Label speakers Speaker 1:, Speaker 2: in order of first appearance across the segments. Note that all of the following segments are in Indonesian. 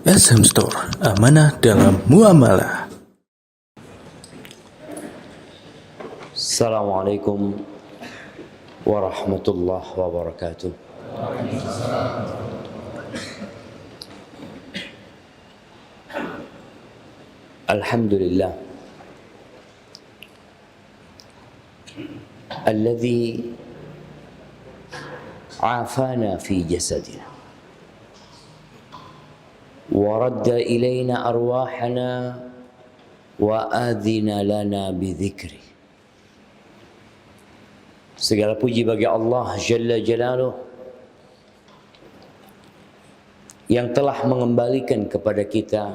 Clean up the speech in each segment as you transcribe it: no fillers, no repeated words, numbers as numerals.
Speaker 1: SM Store, amanah dalam muamalah.
Speaker 2: Assalamualaikum warahmatullahi wabarakatuh. Alhamdulillah alladzi afana fi jasadina wa radda ilaina arwahana wa adhina lana bidzikri. Segala puji bagi Allah Jalla Jalaluh yang telah mengembalikan kepada kita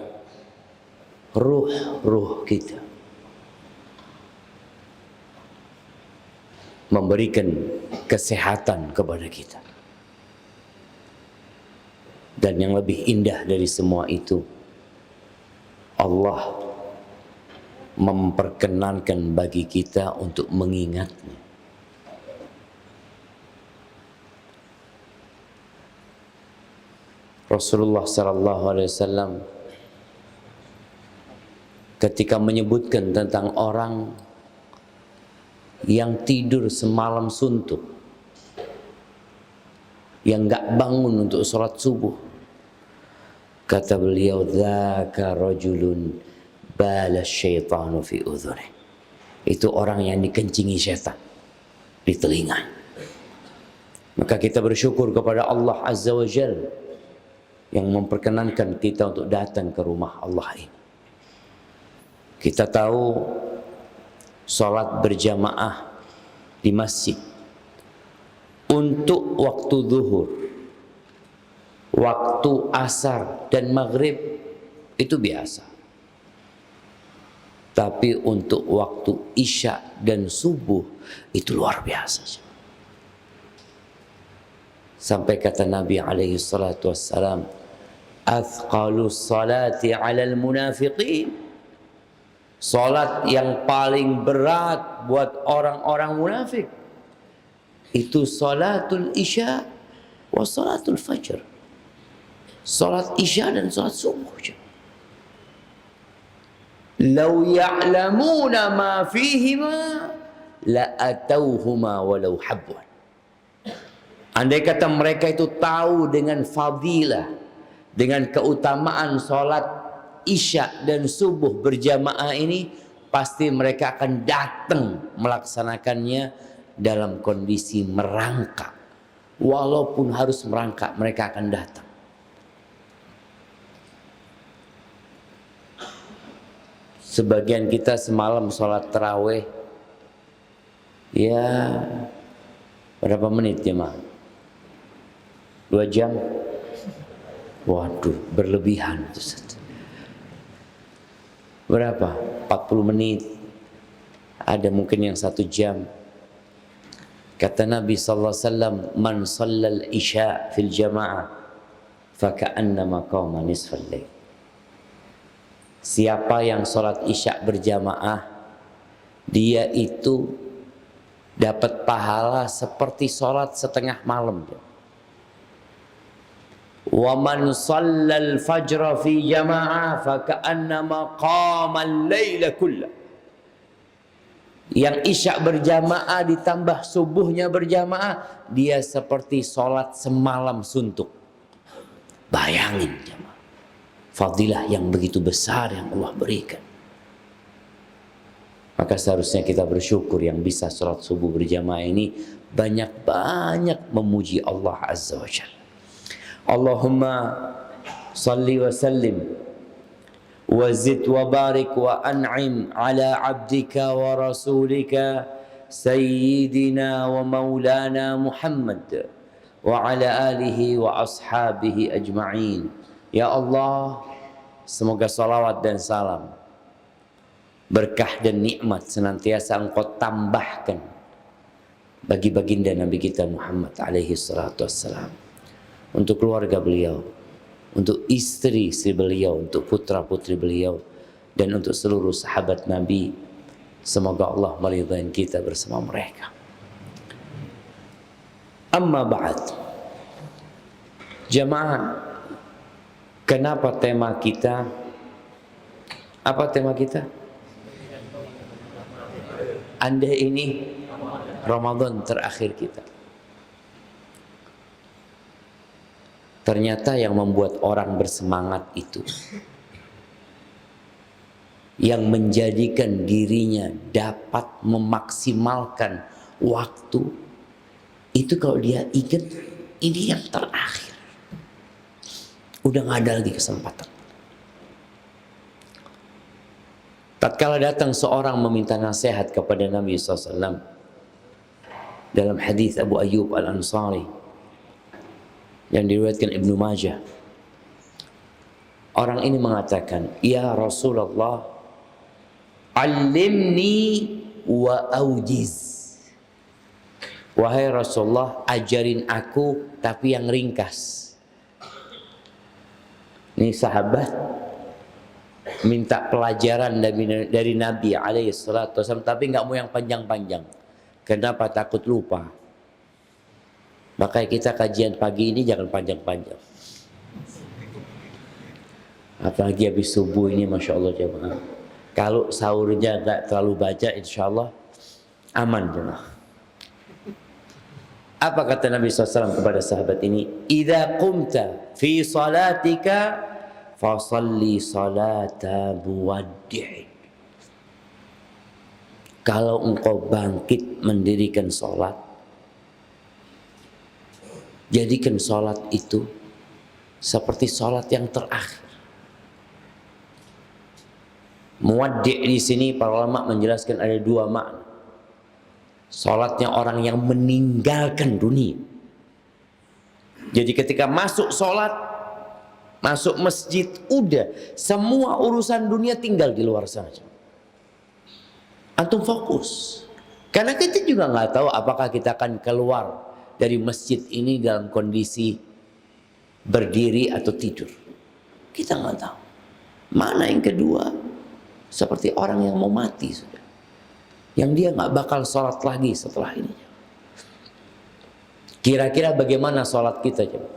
Speaker 2: ruh-ruh kita, memberikan kesehatan kepada kita. Dan yang lebih indah dari semua itu, Allah memperkenankan bagi kita untuk mengingatnya. Rasulullah sallallahu alaihi wasallam ketika menyebutkan tentang orang yang tidur semalam suntuk, yang enggak bangun untuk sholat subuh, kata beliau, dzaka rajulun bala syaitanu fi udhuni. Itu orang yang dikencingi syaitan di telinga. Maka kita bersyukur kepada Allah Azza wa Jalla yang memperkenankan kita untuk datang ke rumah Allah ini. Kita tahu sholat berjamaah di masjid untuk waktu zuhur, waktu asar dan maghrib itu biasa. Tapi untuk waktu isya dan subuh itu luar biasa. Sampai kata Nabi alaihi salatu wassalam, athqalus salati alal munafiqin, salat yang paling berat buat orang-orang munafik itu salatul isya wa salatul fajr, salat isya dan salat subuh. Law ya'lamuna ma fihima la atauhuma walau habwan. Andai kata mereka itu tahu dengan fadilah, dengan keutamaan sholat isya dan subuh berjamaah ini, pasti mereka akan datang melaksanakannya dalam kondisi merangkak. Walaupun harus merangkak, mereka akan datang. Sebagian kita semalam sholat tarawih, ya berapa menit jemaah? 2 jam? Waduh, berlebihan. Berapa? 40 menit. Ada mungkin yang 1 jam. Kata Nabi sallallahu alaihi wasallam, "Man shallal isya fil jamaah faka'annama qama nisfal lail." Siapa yang sholat isya berjamaah, dia itu dapat pahala seperti sholat setengah malam. Wa man shallal fajra fi jamaah faka'annama qama al-laila kullah. Yang isya berjamaah ditambah subuhnya berjamaah, dia seperti sholat semalam suntuk. Bayangin jemaah, fadilah yang begitu besar yang Allah berikan. Maka seharusnya kita bersyukur yang bisa sholat subuh berjamaah ini, banyak-banyak memuji Allah Azza wa Jalla. Allahumma salli wa sallim wa zid wa barik wa an'im ala abdika wa rasulika sayyidina wa maulana Muhammad wa ala alihi wa ashabihi ajma'in. Ya Allah, semoga salawat dan salam, berkah dan nikmat senantiasa Engkau tambahkan bagi baginda Nabi kita Muhammad alaihi salatu wassalam, untuk keluarga beliau, untuk istri-istri beliau, untuk putra-putri beliau, dan untuk seluruh sahabat Nabi. Semoga Allah meridai kita bersama mereka. Amma ba'd. Jamaah, Kenapa tema kita? Apa tema kita? Anda ini Ramadan terakhir kita. Ternyata yang membuat orang bersemangat itu, yang menjadikan dirinya dapat memaksimalkan waktu, itu kalau dia ingat ini yang terakhir, udah gak ada lagi kesempatan. Tatkala datang seorang meminta nasihat kepada Nabi SAW dalam hadis Abu Ayyub Al-Ansari yang diriwayatkan Ibnu Majah, orang ini mengatakan, "Ya Rasulullah, alimni wa aujiz." Wahai Rasulullah, ajarin aku tapi yang ringkas. Ini sahabat minta pelajaran dari Nabi SAW, tapi nggak mau yang panjang-panjang. Kenapa? Takut lupa. Makanya kita kajian pagi ini jangan panjang-panjang. Apalagi habis subuh ini, Masya Allah jemaah. Kalau sahurnya nggak terlalu baca, insya Allah aman jemaah. Apa kata Nabi SAW kepada sahabat ini? "Idza qumta fi salatika fasalli salata muwaddi'." Kalau engkau bangkit mendirikan salat, jadikan salat itu seperti salat yang terakhir. Muwaddi' di sini para ulama menjelaskan ada dua makna. Salatnya orang yang meninggalkan dunia. Jadi ketika masuk salat, masuk masjid, udah semua urusan dunia tinggal di luar saja. Antum fokus. Karena kita juga nggak tahu apakah kita akan keluar dari masjid ini dalam kondisi berdiri atau tidur. Kita nggak tahu. Mana yang kedua? Seperti orang yang mau mati sudah. Yang dia nggak bakal sholat lagi setelah ini. Kira-kira bagaimana sholat kita coba?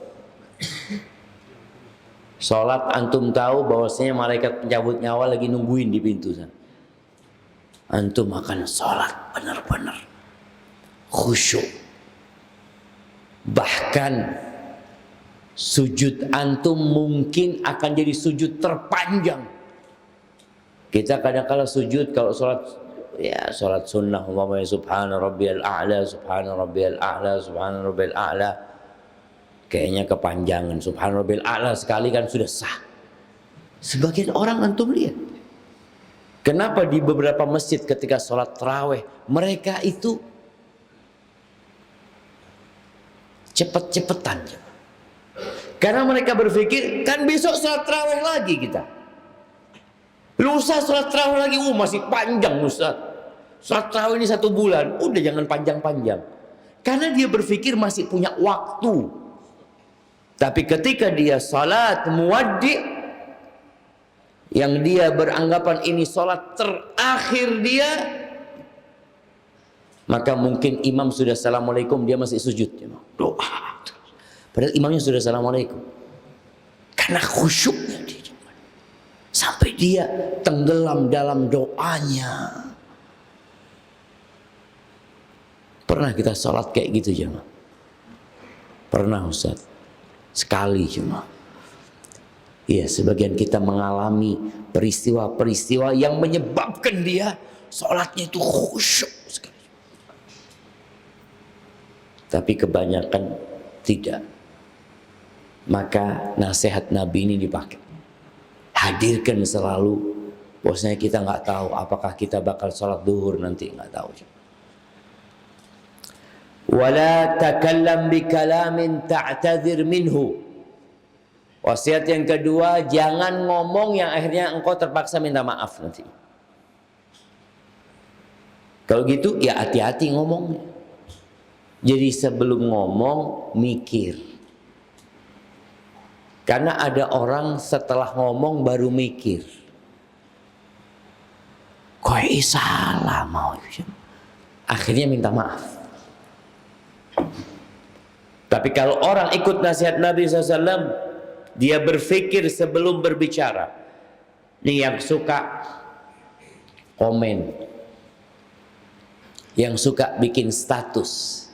Speaker 2: Sholat antum tahu bahwasanya malaikat pencabut nyawa lagi nungguin di pintu sana. Antum akan sholat benar-benar khusyuk. Bahkan sujud antum mungkin akan jadi sujud terpanjang. Kita kadang-kala sujud kalau sholat, ya sholat sunnah, umpamanya subhana rabbiyal a'la, subhana rabbiyal a'la, subhana rabbiyal a'la, kayaknya kepanjangan. Subhana rabbiyal a'la sekali kan sudah sah. Sebagian orang antum lihat, kenapa di beberapa masjid ketika sholat tarawih mereka itu cepet-cepetan? Karena mereka berpikir kan besok sholat tarawih lagi kita. Lusa sholat tarawih lagi, masih panjang Ustaz. Sholat tarawih ini 1 bulan, udah jangan panjang-panjang. Karena dia berpikir masih punya waktu. Tapi ketika dia sholat muwaddi', yang dia beranggapan ini sholat terakhir dia, maka mungkin imam sudah assalamualaikum, dia masih sujud, doa. Padahal imamnya sudah assalamualaikum. Karena khusyuknya dia, sampai dia tenggelam dalam doanya. Pernah kita sholat kayak gitu jemaah? Pernah Ustaz? Sekali cuma. Ya, sebagian kita mengalami peristiwa-peristiwa yang menyebabkan dia sholatnya itu khusyuk sekali. Tapi kebanyakan tidak. Maka nasihat Nabi ini dipakai. Hadirkan selalu, bosnya kita nggak tahu apakah kita bakal sholat duhur nanti, nggak tahu. Wala takallam bi kalamin ta'tadzir minhu. Wasiat yang kedua, jangan ngomong yang akhirnya engkau terpaksa minta maaf nanti. Kalau gitu ya hati-hati ngomongnya. Jadi sebelum ngomong mikir. Karena ada orang setelah ngomong baru mikir. Kok salah mau. Akhirnya minta maaf. Tapi kalau orang ikut nasihat Nabi SAW, Dia berpikir sebelum berbicara. Ini yang suka komen, yang suka bikin status.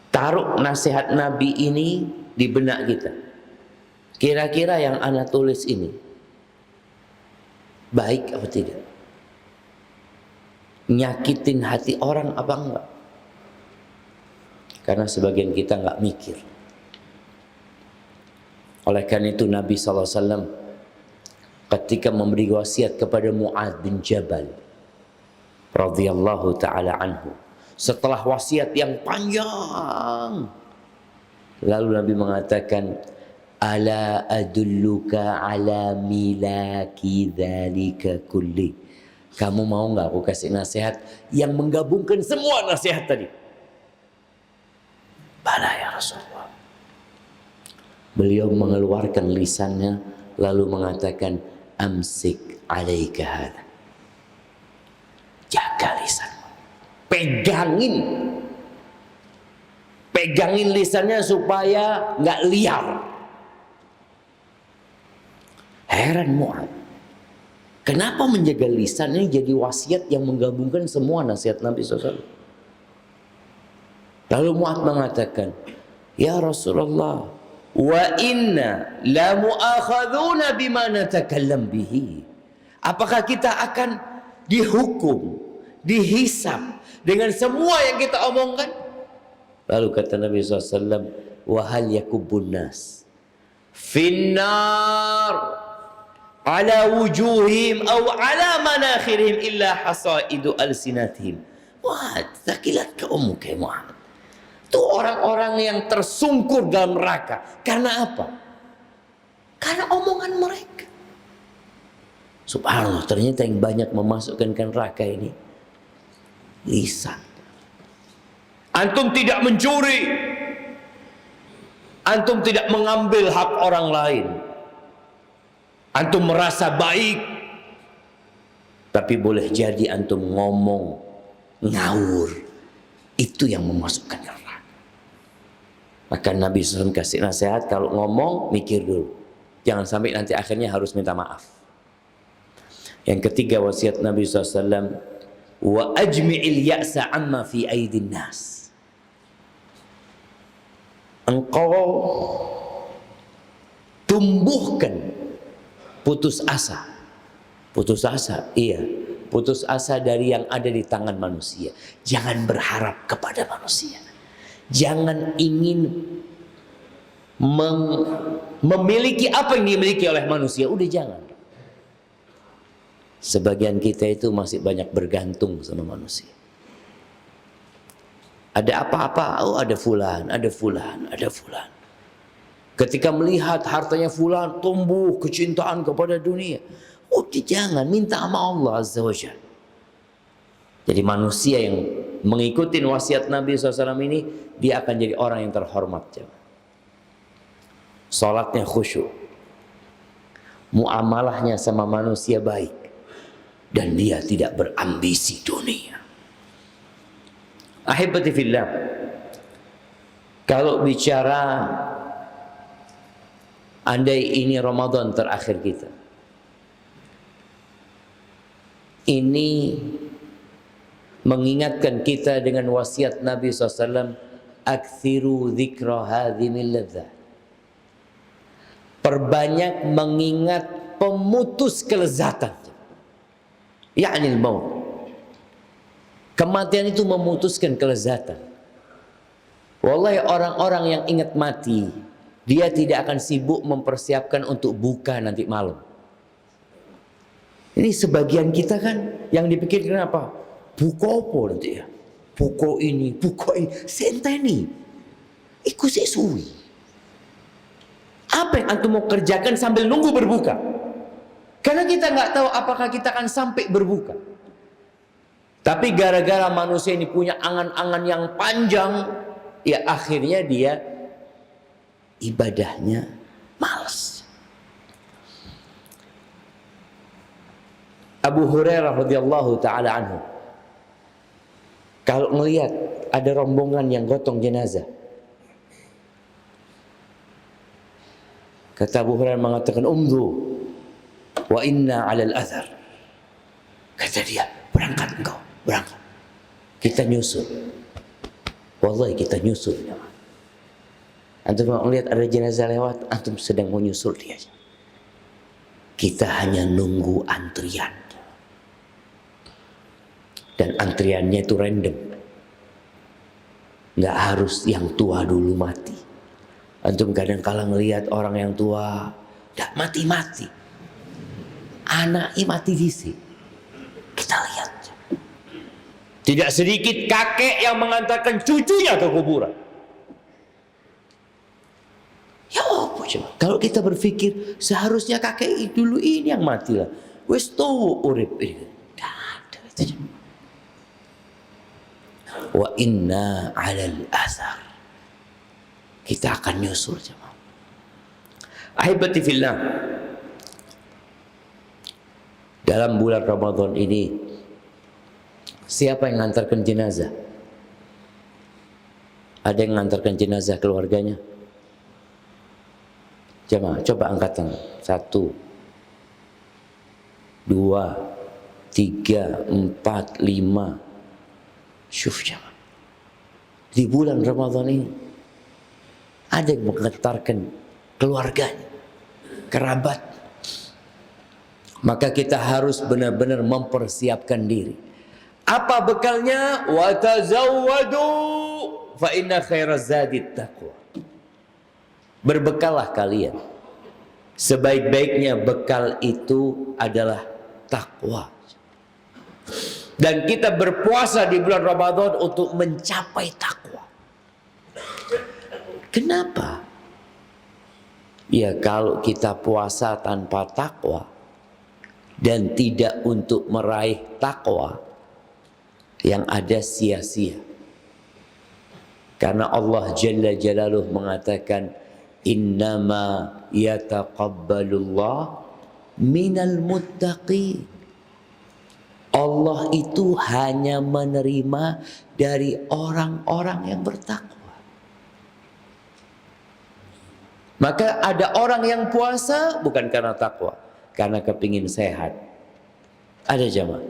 Speaker 2: Taruh nasihat Nabi ini di benak kita. Kira-kira yang ana tulis ini baik apa tidak? Nyakitin hati orang apa enggak? Karena sebagian kita enggak mikir. Oleh karena itu Nabi SAW ketika memberi wasiat kepada Mu'adz bin Jabal radhiyallahu ta'ala anhu, setelah wasiat yang panjang, lalu Nabi mengatakan, ala adulluka ala milaki dzalika kulli. Kamu mau nggak aku kasih nasihat yang menggabungkan semua nasihat tadi? Bala ya Rasulullah. Beliau mengeluarkan lisannya lalu mengatakan, amsik alaika hadza. Jaga lisanmu. Pegangin lisannya supaya nggak liar. Heran Mu'adz. Kenapa menjaga lisan ini jadi wasiat yang menggabungkan semua nasihat Nabi SAW? Lalu Mu'adz mengatakan, ya Rasulullah, wa inna la mu'akhadzuna bima natakallam bihi. Apakah kita akan dihukum, dihisab dengan semua yang kita omongkan? Lalu kata Nabi SAW, wa hal yakubun nas finnar ala wujuhim aw ala manakhirihim illa hasaidu alsinatihim. Wah, takilat ke ummuka Mu'adz. Itu orang-orang yang tersungkur dalam neraka. Karena apa? Karena omongan mereka. Subhanallah, ternyata yang banyak memasukkan ke neraka ini lisan. Antum tidak mencuri, antum tidak mengambil hak orang lain, antum merasa baik, tapi boleh jadi antum ngomong ngawur. Itu yang memasukkan neraka. Maka Nabi SAW kasih nasihat, kalau ngomong mikir dulu, jangan sampai nanti akhirnya harus minta maaf. Yang ketiga wasiat Nabi SAW, wa ajmi'il ya'sa amma fi aidin nas. Engkau tumbuhkan putus asa. Putus asa, iya. Putus asa dari yang ada di tangan manusia. Jangan berharap kepada manusia. Jangan ingin memiliki apa yang dimiliki oleh manusia. Udah jangan. Sebagian kita itu masih banyak bergantung sama manusia. Ada apa-apa, oh ada fulan, ada fulan, ada fulan. Ketika melihat hartanya fulan, tumbuh kecintaan kepada dunia. Udah jangan, minta sama Allah Azza wa Jalla. Jadi manusia yang mengikuti wasiat Nabi SAW ini, dia akan jadi orang yang terhormat. Salatnya khusyuk, muamalahnya sama manusia baik, dan dia tidak berambisi dunia. Ahibati fillah, kalau bicara andai ini Ramadan terakhir kita, ini mengingatkan kita dengan wasiat Nabi SAW, aktsiru dzikra hadhimil ladzat. Perbanyak mengingat pemutus kelezatan, yakni maut. Kematian itu memutuskan kelezatan. Wallahi, orang-orang yang ingat mati, dia tidak akan sibuk mempersiapkan untuk buka nanti malam. Ini sebagian kita kan yang dipikirkan apa? Buka apa nanti ya? Buka ini, buka ini. Senteni. Iku sesuai. Apa yang antum mau kerjakan sambil nunggu berbuka? Karena kita nggak tahu apakah kita akan sampai berbuka. Tapi gara-gara manusia ini punya angan-angan yang panjang, ya akhirnya dia ibadahnya malas. Abu Hurairah radhiyallahu taala anhu, kalau melihat ada rombongan yang gotong jenazah, Kata Abu Hurairah mengatakan, umdu wa inna 'alal athar. Kata dia, berangkat engkau, berangkat. Kita nyusul. Wallahi kita nyusul. Antum melihat ada jenazah lewat, antum sedang mau nyusul dia. Kita hanya nunggu antrian. Dan antriannya itu random. Nggak harus yang tua dulu mati. Antum kadang kala ngelihat orang yang tua, nggak mati-mati. Anaknya mati di sini. Kita lihat. Tidak sedikit kakek yang mengantarkan cucunya ke kuburan. Ya apa coba? Kalau kita berpikir seharusnya kakek dulu ini yang mati lah. Wes tuh urip ini. Tidak ada itu. Wa inna 'alal athar. Kita akan nyusul jemaah. Ahibati fillah. Dalam bulan Ramadan ini, siapa yang mengantarkan jenazah? Ada yang mengantarkan jenazah keluarganya? Jemaah, coba angkat tangan. 1, 2, 3, 4, 5. Syuf jemaah. Di bulan Ramadan ini ada yang mengantarkan keluarganya, kerabat. Maka kita harus benar-benar mempersiapkan diri. Apa bekalnya? Wa tazawwadu fa inna khairaz zadit taqwa. Berbekallah kalian. Sebaik-baiknya bekal itu adalah takwa. Dan kita berpuasa di bulan Ramadan untuk mencapai takwa. Kenapa? Ya kalau kita puasa tanpa takwa dan tidak untuk meraih takwa, yang ada sia-sia. Karena Allah Jalla Jalaluh mengatakan, innama yataqabbalullah minal muttaqin. Allah itu hanya menerima dari orang-orang yang bertakwa. Maka ada orang yang puasa bukan karena takwa, karena kepingin sehat. Ada jamaah.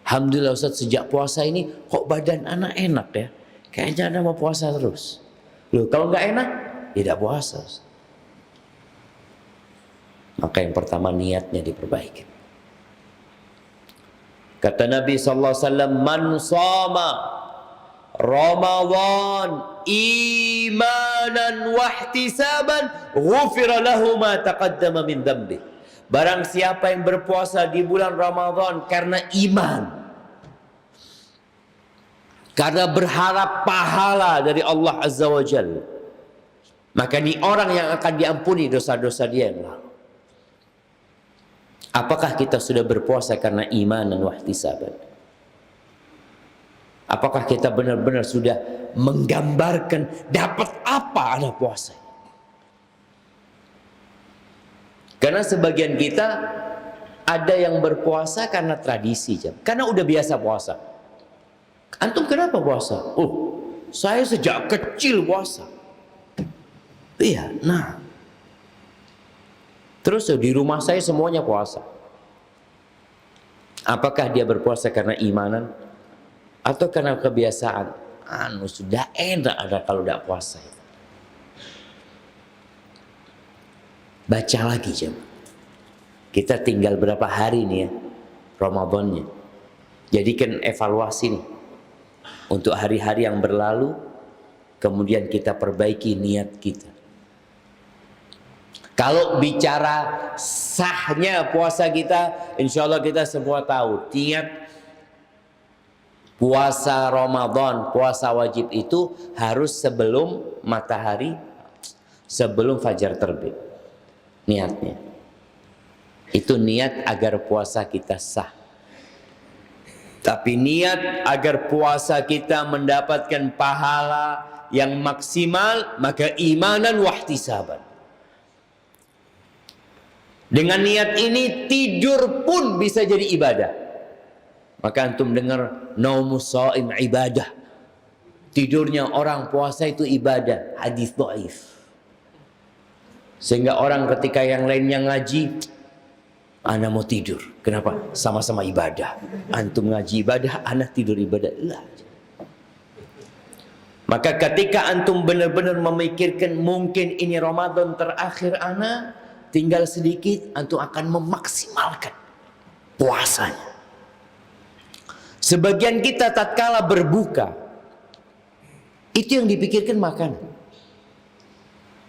Speaker 2: Alhamdulillah Ustaz, sejak puasa ini kok badan anak enak ya. Kayaknya anak mau puasa terus. Loh, kalau nggak enak, tidak puasa. Maka yang pertama niatnya diperbaiki. Kata Nabi SAW, man sama Ramadan imanan wahtisaban ghufira lahu ma taqaddama min dhanbi. Barang siapa yang berpuasa di bulan Ramadan karena iman, karena berharap pahala dari Allah Azza wa Jalla, maka ini orang yang akan diampuni dosa-dosa dia yang lalu. Apakah kita sudah berpuasa karena iman dan wahtisaban? Apakah kita benar-benar sudah menggambarkan dapat apa ada puasa? Karena sebagian kita ada yang berpuasa karena tradisi, karena udah biasa puasa. Antum kenapa puasa? Oh, saya sejak kecil puasa. Iya, nah. Terus di rumah saya semuanya puasa. Apakah dia berpuasa karena imanan? Atau karena kebiasaan? Sudah enak ada kalau tidak puasa. Baca lagi jemaah. Kita tinggal berapa hari nih ya Ramadannya. Jadikan evaluasi nih. Untuk hari-hari yang berlalu, kemudian kita perbaiki niat kita. Kalau bicara sahnya puasa kita, insya Allah kita semua tahu niat puasa Ramadan, puasa wajib itu harus sebelum matahari, sebelum fajar terbit. Niatnya. Itu niat agar puasa kita sah. Tapi niat agar puasa kita mendapatkan pahala yang maksimal, maka imanan wahtisaban. Dengan niat ini tidur pun bisa jadi ibadah. Maka antum dengar naumus shaim ibadah. Tidurnya orang puasa itu ibadah. Hadis dhaif. Sehingga orang ketika yang lainnya ngaji, ana mau tidur. Kenapa? Sama-sama ibadah. Antum ngaji ibadah, ana tidur ibadah. Lah. Maka ketika antum benar-benar memikirkan mungkin ini Ramadan terakhir ana, tinggal sedikit, antum akan memaksimalkan puasanya. Sebagian kita tatkala berbuka, itu yang dipikirkan makan.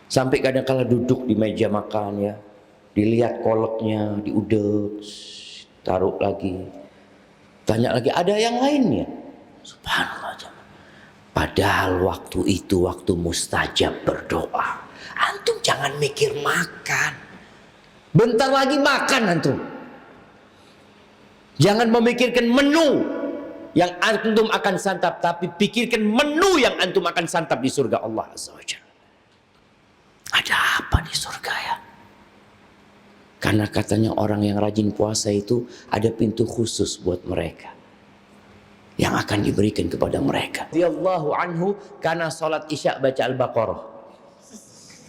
Speaker 2: Sampai kadang-kala duduk di meja makan ya, dilihat koleknya, diudek, taruh lagi, tanya lagi, ada yang lainnya? Subhanallah. Padahal waktu itu waktu mustajab berdoa. Antum jangan mikir makan. Bentar lagi makan antum. Jangan memikirkan menu yang antum akan santap, tapi pikirkan menu yang antum akan santap di surga Allah Azza wa Jalla. Ada apa di surga ya? Karena katanya orang yang rajin puasa itu ada pintu khusus buat mereka yang akan diberikan kepada mereka. Radhiyallahu anhu karena salat Isya baca Al-Baqarah.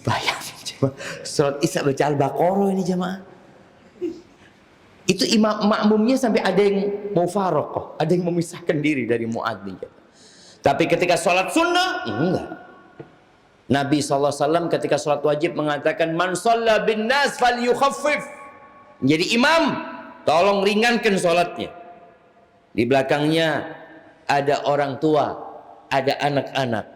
Speaker 2: Bayangin coba, salat Isya baca Al-Baqarah ini jemaah. Itu imam makmumnya sampai ada yang mau faraqah, ada yang memisahkan diri dari muadzin. Tapi ketika salat sunnah, enggak. Nabi SAW ketika salat wajib mengatakan man shalla bin nas falyukhaffif. Jadi imam, tolong ringankan salatnya. Di belakangnya ada orang tua, ada anak-anak,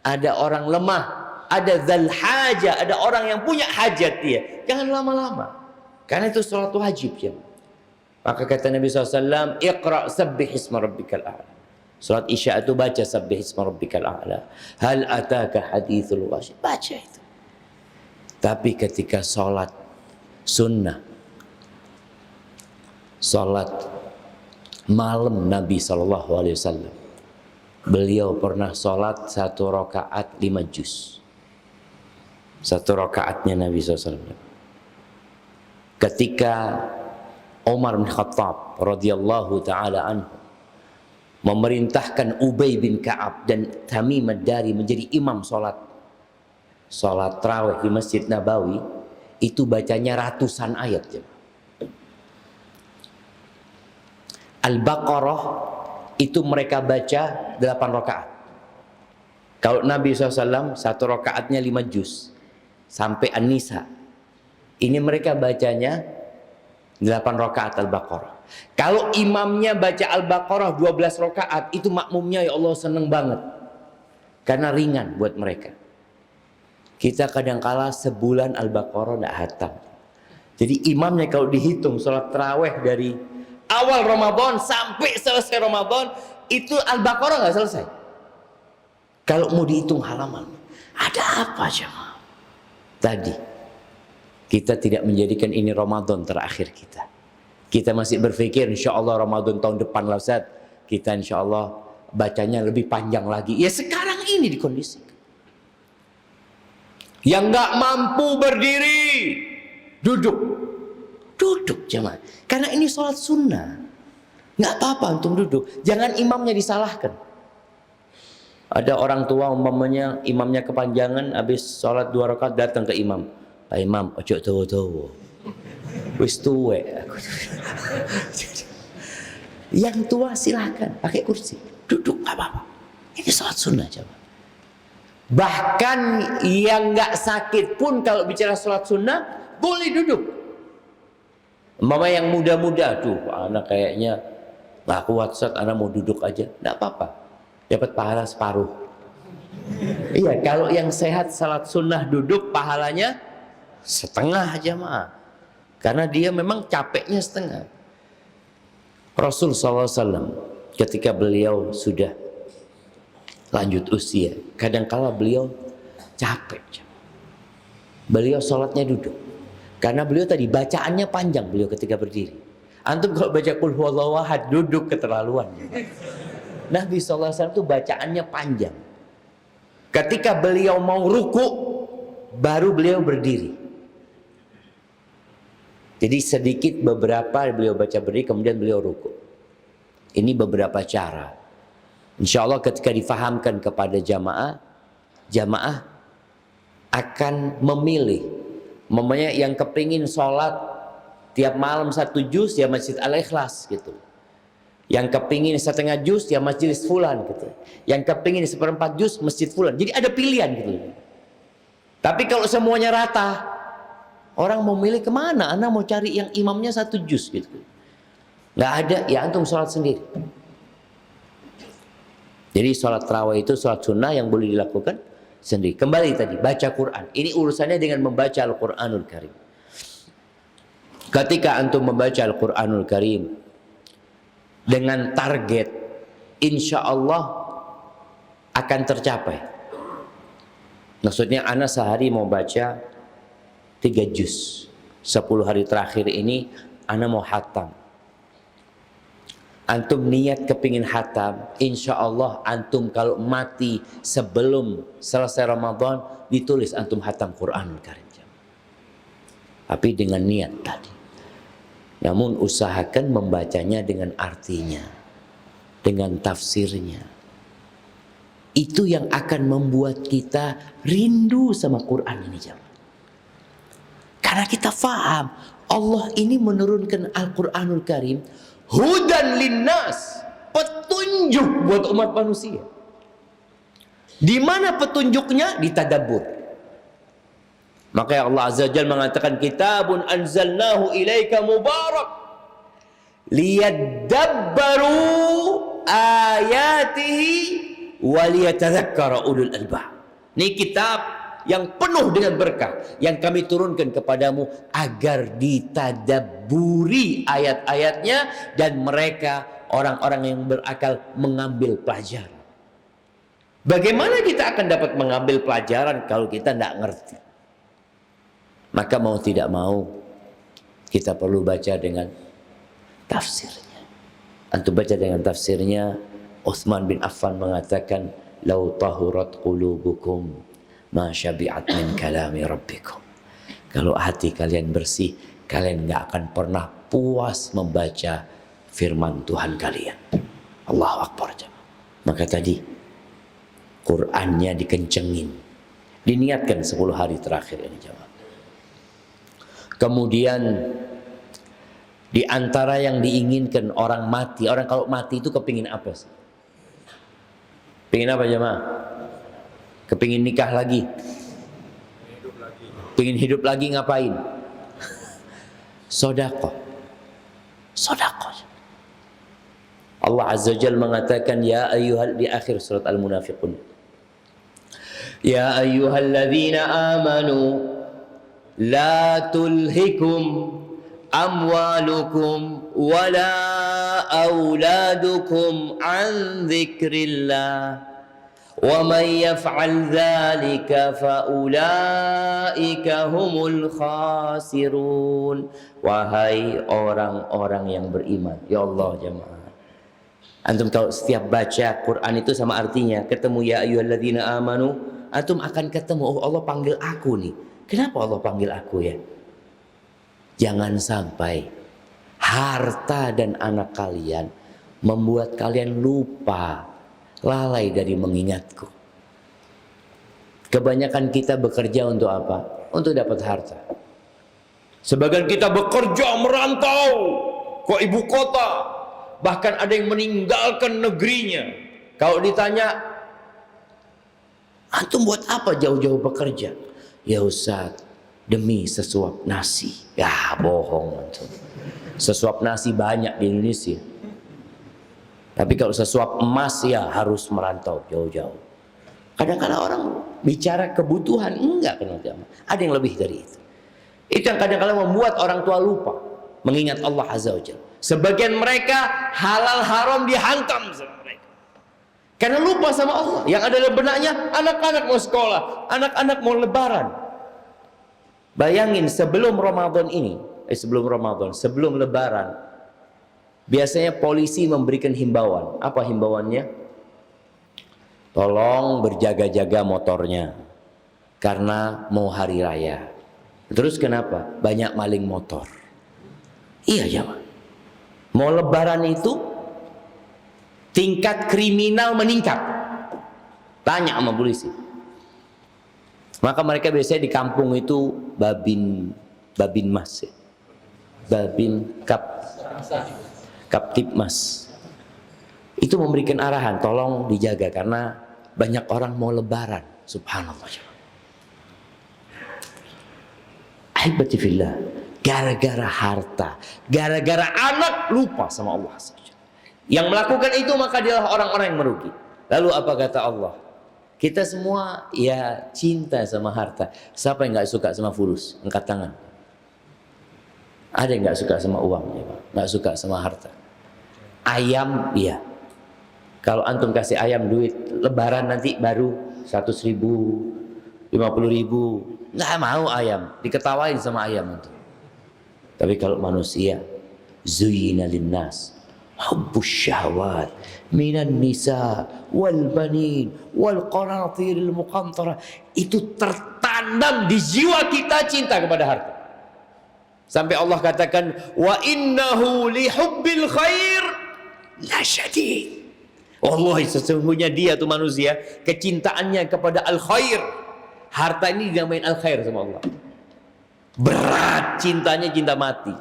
Speaker 2: ada orang lemah, ada dzal haja, ada orang yang punya hajat dia. Jangan lama-lama. Karena itu salat wajib ya. Maka kata Nabi SAW, Iqra' sabbih isma rabbikal a'la. Salat Isya itu baca sabbih isma rabbikal a'la. Hal ataka hadithul wasyid. Baca itu. Tapi ketika salat sunnah, salat malam Nabi SAW, beliau pernah sholat 1 rakaat 5 juz. 1 rakaatnya Nabi SAW. Ketika Umar bin Khattab radhiyallahu taala anhu memerintahkan Ubay bin Ka'ab dan Tamim ad-Dari menjadi imam sholat tarawih di Masjid Nabawi, itu bacanya ratusan ayat. Al-Baqarah itu mereka baca 8 rakaat. Kalau Nabi SAW 1 rakaatnya 5 juz sampai An-Nisa, ini mereka bacanya 8 rakaat Al-Baqarah. Kalau imamnya baca Al-Baqarah 12 rakaat, itu makmumnya ya Allah seneng banget, karena ringan buat mereka. Kita kadangkala sebulan Al-Baqarah tidak hatam. Jadi imamnya kalau dihitung sholat tarawih dari awal Ramadan sampai selesai Ramadan, itu Al-Baqarah nggak selesai. Kalau mau dihitung halaman, ada apa jemaah? Tadi kita tidak menjadikan ini Ramadan terakhir kita. Kita masih berpikir insya Allah Ramadan tahun depan lah Ustaz, kita insya Allah bacanya lebih panjang lagi. Ya sekarang ini dikondisikan. Yang nggak mampu berdiri, duduk jemaah. Karena ini sholat sunnah, nggak apa-apa antum duduk. Jangan imamnya disalahkan. Ada orang tua umpamanya imamnya kepanjangan, habis sholat 2 rakaat datang ke imam. Pak Imam, ojo tawa-tawa. Wis tuwe aku. Yang tua silahkan pakai kursi, duduk nggak apa-apa. Ini sholat sunnah coba. Bahkan yang nggak sakit pun kalau bicara sholat sunnah boleh duduk. Mama yang muda-muda, tuh anak kayaknya nggak kuat Ustaz, anak mau duduk aja, nggak apa-apa, dapat pahala separuh. Iya, kalau yang sehat salat sunnah duduk pahalanya setengah jamaah, karena dia memang capeknya setengah. Rasul SAW ketika beliau sudah lanjut usia, kadangkala beliau capek, beliau sholatnya duduk. Karena beliau tadi bacaannya panjang beliau ketika berdiri. Antum kalau baca qul huwallahu ahad duduk keterlaluan. Nabi SAW itu bacaannya panjang. Ketika beliau mau ruku, baru beliau berdiri. Jadi sedikit beberapa beliau baca berdiri, kemudian beliau ruku. Ini beberapa cara. Insya Allah ketika difahamkan kepada jamaah, jamaah akan memilih Mamanya yang kepingin sholat tiap malam 1 juz ya Masjid Al-Ikhlas gitu. Yang kepingin 1/2 juz ya Masjid Fulan gitu. Yang kepingin 1/4 juz Masjid Fulan. Jadi ada pilihan gitu. Tapi kalau semuanya rata, orang mau milih kemana? Anda mau cari yang imamnya 1 juz gitu. Nggak ada, ya antum sholat sendiri. Jadi sholat tarawih itu sholat sunnah yang boleh dilakukan sendiri. Kembali tadi, baca Quran. Ini urusannya dengan membaca Al-Quranul Karim. Ketika antum membaca Al-Quranul Karim dengan target, insya Allah akan tercapai. Maksudnya anak sehari mau baca 3 juz. 10 hari terakhir ini anak mau hatam. Antum niat kepingin hatam, insya Allah antum kalau mati sebelum selesai Ramadan ditulis antum hatam Quranul Karim. Tapi dengan niat tadi. Namun usahakan membacanya dengan artinya, dengan tafsirnya. Itu yang akan membuat kita rindu sama Quran ini, jemaah. Karena kita faham Allah ini menurunkan Al-Quranul Karim hudan linnas, petunjuk buat umat manusia. Di mana petunjuknya? Di tadabbur. Maka Allah Azza wa Jalla mengatakan kitabun anzalnahu ilaika mubarak liyadabbaru ayatihi waliyatadzakkara ulul albab. Ini kitab yang penuh dengan berkah yang kami turunkan kepadamu agar ditadabburi ayat-ayatnya dan mereka orang-orang yang berakal mengambil pelajaran. Bagaimana kita akan dapat mengambil pelajaran kalau kita tidak ngerti? Maka mau tidak mau kita perlu baca dengan tafsirnya. Antum baca dengan tafsirnya. Utsman bin Affan mengatakan, "Lau tahurat qulubukum ma syabi'at min kalami rabbikum." Kalau hati kalian bersih, kalian nggak akan pernah puas membaca firman Tuhan kalian. Allahu Akbar. Maka tadi Qur'annya dikencengin, diniatkan 10 hari terakhir ini, jemaah. Kemudian di antara yang diinginkan orang mati, orang kalau mati itu kepingin apa sih? Pingin apa jemaah? Kepingin nikah lagi? Pingin hidup lagi ngapain? Sodako. Sodako. Allah Azza wa Jalla mengatakan ya ayyuhal, di akhir surat Al-Munafiqun, ya ayyuhalladzina amanu la tulhikum amwalukum wala auladukum an dzikrillah wa man yaf'al dzalika fa ulaika humul khasirun. Wahai orang-orang yang beriman, ya Allah jemaah, antum kalau setiap baca Quran itu sama artinya, ketemu ya ayyuhalladzina amanu, antum akan ketemu, oh Allah panggil aku nih. Kenapa Allah panggil aku ya? Jangan sampai harta dan anak kalian membuat kalian lupa, lalai dari mengingatku. Kebanyakan kita bekerja untuk apa? Untuk dapat harta. Sebagian kita bekerja merantau ke ibu kota, bahkan ada yang meninggalkan negerinya. Kalau ditanya, antum buat apa jauh-jauh bekerja? Ya Ustaz, demi sesuap nasi. Ya bohong antum. Sesuap nasi banyak di Indonesia. Tapi kalau sesuap emas ya harus merantau jauh-jauh. Kadang-kadang orang bicara kebutuhan, enggak kenal jamaah. Ada yang lebih dari itu. Itu yang kadang-kadang membuat orang tua lupa mengingat Allah Azza wa Jalla. Sebagian mereka halal haram dihantam sama mereka. Karena lupa sama Allah. Yang ada dalam benaknya, anak-anak mau sekolah, anak-anak mau lebaran. Bayangin sebelum Ramadan ini, sebelum lebaran, biasanya polisi memberikan himbauan. Apa himbauannya? Tolong berjaga-jaga motornya, karena mau hari raya. Terus kenapa? Banyak maling motor. Iya jemaah. Mau lebaran itu tingkat kriminal meningkat. Tanya sama polisi. Maka mereka biasanya di kampung itu babin mas, ya. Babin Kaptipmas. Itu memberikan arahan, tolong dijaga karena banyak orang mau lebaran. Subhanallah. Ahibati fillah, gara-gara harta, gara-gara anak lupa sama Allah saja. Yang melakukan itu maka dialah orang-orang yang merugi. Lalu apa kata Allah? Kita semua ya cinta sama harta. Siapa yang nggak suka sama fulus? Angkat tangan. Ada yang nggak suka sama uang, ya Pak? Nggak suka sama harta. Ayam, iya. Kalau antum kasih ayam duit lebaran nanti baru 100.000, 50.000, nggak mau ayam, diketawain sama ayam itu. Tapi kalau manusia, zuyyina linnas hubbus syahwat minan nisa wal banin wal qanatiril muqantarah, itu tertanam di jiwa kita cinta kepada harta. Sampai Allah katakan wa innahu li hubbil khair la syadid. Wallahi sesungguhnya dia tuh manusia kecintaannya kepada al khair. Harta ini dinamain al khair sama Allah. Berat cintanya, cinta mati.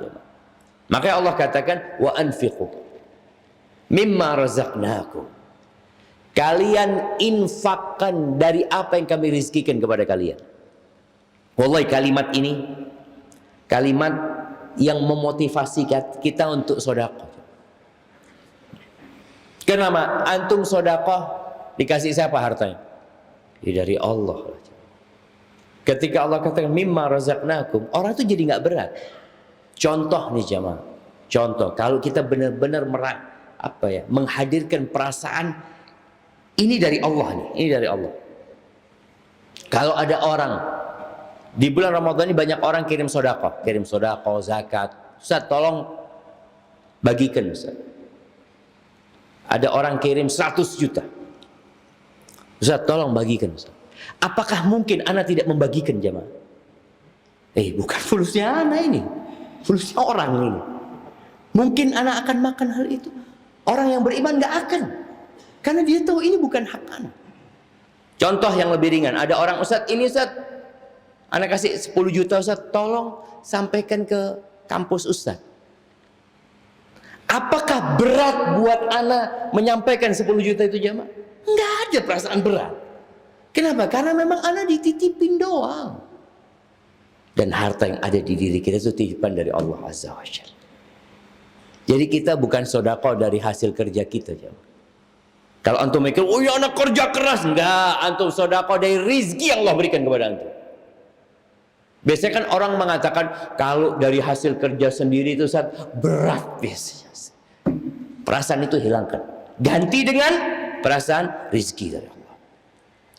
Speaker 2: Makanya Allah katakan wa anfiqu mimma razaqnakum. Kalian infakkan dari apa yang kami rizkikan kepada kalian. Wallahi kalimat ini kalimat yang memotivasi kita untuk sedekah. Kenapa? Antum sedekah dikasih siapa hartanya? Ya dari Allah. Ketika Allah katakan mimma razaqnakum, orang itu jadi nggak berat. Contoh nih jamaah. Contoh kalau kita benar-benar menghadirkan perasaan ini dari Allah nih, ini dari Allah. Kalau ada orang di bulan Ramadan ini banyak orang kirim sedekah, zakat. Ustaz tolong bagikan Ustaz. Ada orang kirim 100 juta. Ustaz tolong bagikan Ustaz. Apakah mungkin ana tidak membagikan jamaah? Bukan fulusnya ana ini. Fulusnya orang ini. Mungkin ana akan makan hal itu. Orang yang beriman nggak akan. Karena dia tahu ini bukan hak ana. Contoh yang lebih ringan, ada orang Ustaz, ini Ustaz ana kasih 10 juta Ustaz, tolong sampaikan ke kampus Ustaz. Apakah berat buat ana menyampaikan 10 juta itu jamaah? Enggak ada perasaan berat. Kenapa? Karena memang ana dititipin doang. Dan harta yang ada di diri kita itu titipan dari Allah Azza wa Jalla. Jadi kita bukan sedekah dari hasil kerja kita jamaah. Kalau antum mikir, oh ya anak kerja keras, enggak, antum sedekah dari rizki yang Allah berikan kepada antum. Biasanya kan orang mengatakan kalau dari hasil kerja sendiri itu Ustaz, berat biasanya. Perasaan itu hilangkan, ganti dengan perasaan rizki dari Allah.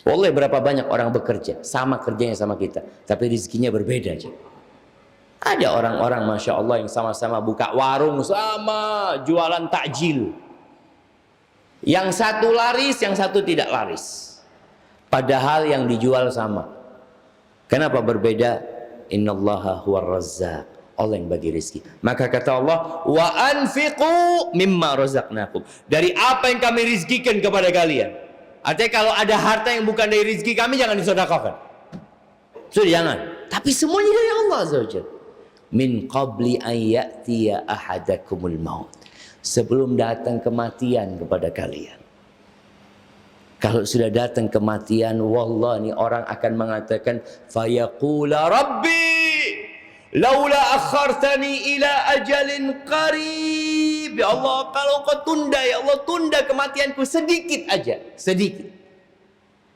Speaker 2: Wallahi berapa banyak orang bekerja sama kerjanya sama kita, tapi rizkinya berbeda aja. Ada orang-orang masya Allah yang sama-sama buka warung sama jualan takjil. Yang satu laris, yang satu tidak laris. Padahal yang dijual sama. Kenapa berbeda? Innallaha huwar razzaq. Allah yang bagi rezeki. Maka kata Allah, wa anfiqu mimma razaqnakum. Dari apa yang kami rizkikan kepada kalian. Artinya kalau ada harta yang bukan dari rezeki kami, jangan disedekahkan. Sudah jangan. Tapi semuanya dari Allah Azza wa Jalla. Min qabli an ya'tiya ahadakumul maut. Sebelum datang kematian kepada kalian. Kalau sudah datang kematian, wallah nih orang akan mengatakan fayaqula rabbi laula akhartani ila ajalin qarib. Ya Allah, kalau kau tunda, ya Allah tunda kematianku sedikit aja, sedikit.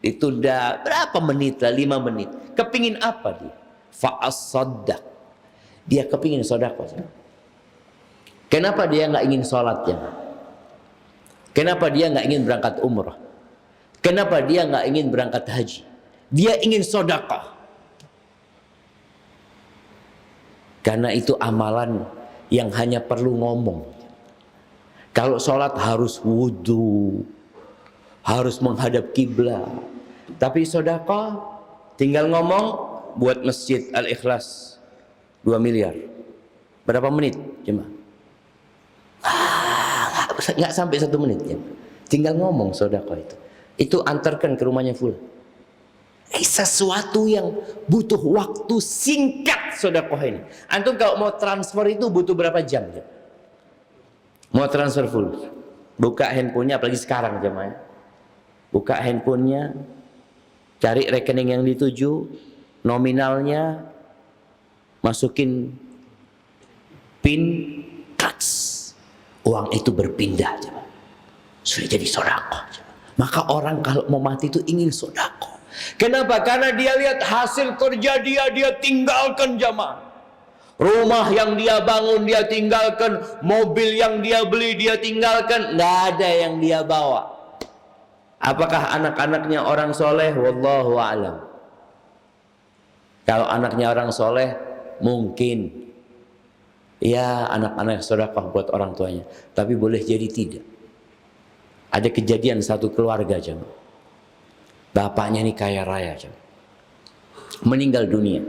Speaker 2: Ditunda berapa menit lah, 5 menit. Kepingin apa dia? Fa'as-saddaq. Dia kepingin sedekah. Kenapa dia nggak ingin sholatnya? Kenapa dia nggak ingin berangkat umrah? Kenapa dia nggak ingin berangkat haji? Dia ingin sedekah. Karena itu amalan yang hanya perlu ngomong. Kalau sholat harus wudhu, harus menghadap kiblat. Tapi sedekah tinggal ngomong buat masjid Al-Ikhlas 2 miliar. Berapa menit cuma? Nggak sampai 1 menit ya. Tinggal ngomong sedekah itu. Itu antarkan ke rumahnya full. Sesuatu yang butuh waktu singkat sedekah ini. Antum kalau mau transfer itu butuh berapa jam? Mau transfer full, buka handphonenya, apalagi sekarang jemaah. Buka handphonenya, cari rekening yang dituju, nominalnya, masukin PIN, uang itu berpindah, jemaah. Sudah jadi sedekah. Maka orang kalau mau mati itu ingin sedekah. Kenapa? Karena dia lihat hasil kerja dia tinggalkan jamaah. Rumah yang dia bangun dia tinggalkan, mobil yang dia beli dia tinggalkan, nggak ada yang dia bawa. Apakah anak-anaknya orang soleh? Wallahu a'lam. Kalau anaknya orang soleh, mungkin ya anak-anak sedekah buat orang tuanya. Tapi boleh jadi tidak. Ada kejadian satu keluarga jamaah. Bapaknya ini kaya raya, meninggal dunia,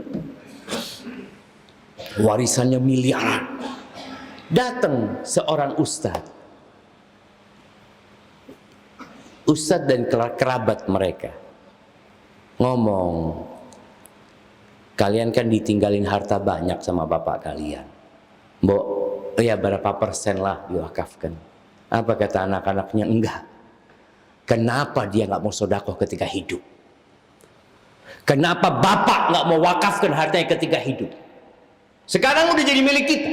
Speaker 2: warisannya miliaran. Datang seorang ustadz dan kerabat mereka ngomong, kalian kan ditinggalin harta banyak sama bapak kalian, Mbok, ya berapa persen lah diwakafkan. Apa kata anak-anaknya? Enggak. Kenapa dia nggak mau sedekah ketika hidup? Kenapa bapak nggak mau wakafkan hartanya ketika hidup? Sekarang udah jadi milik kita.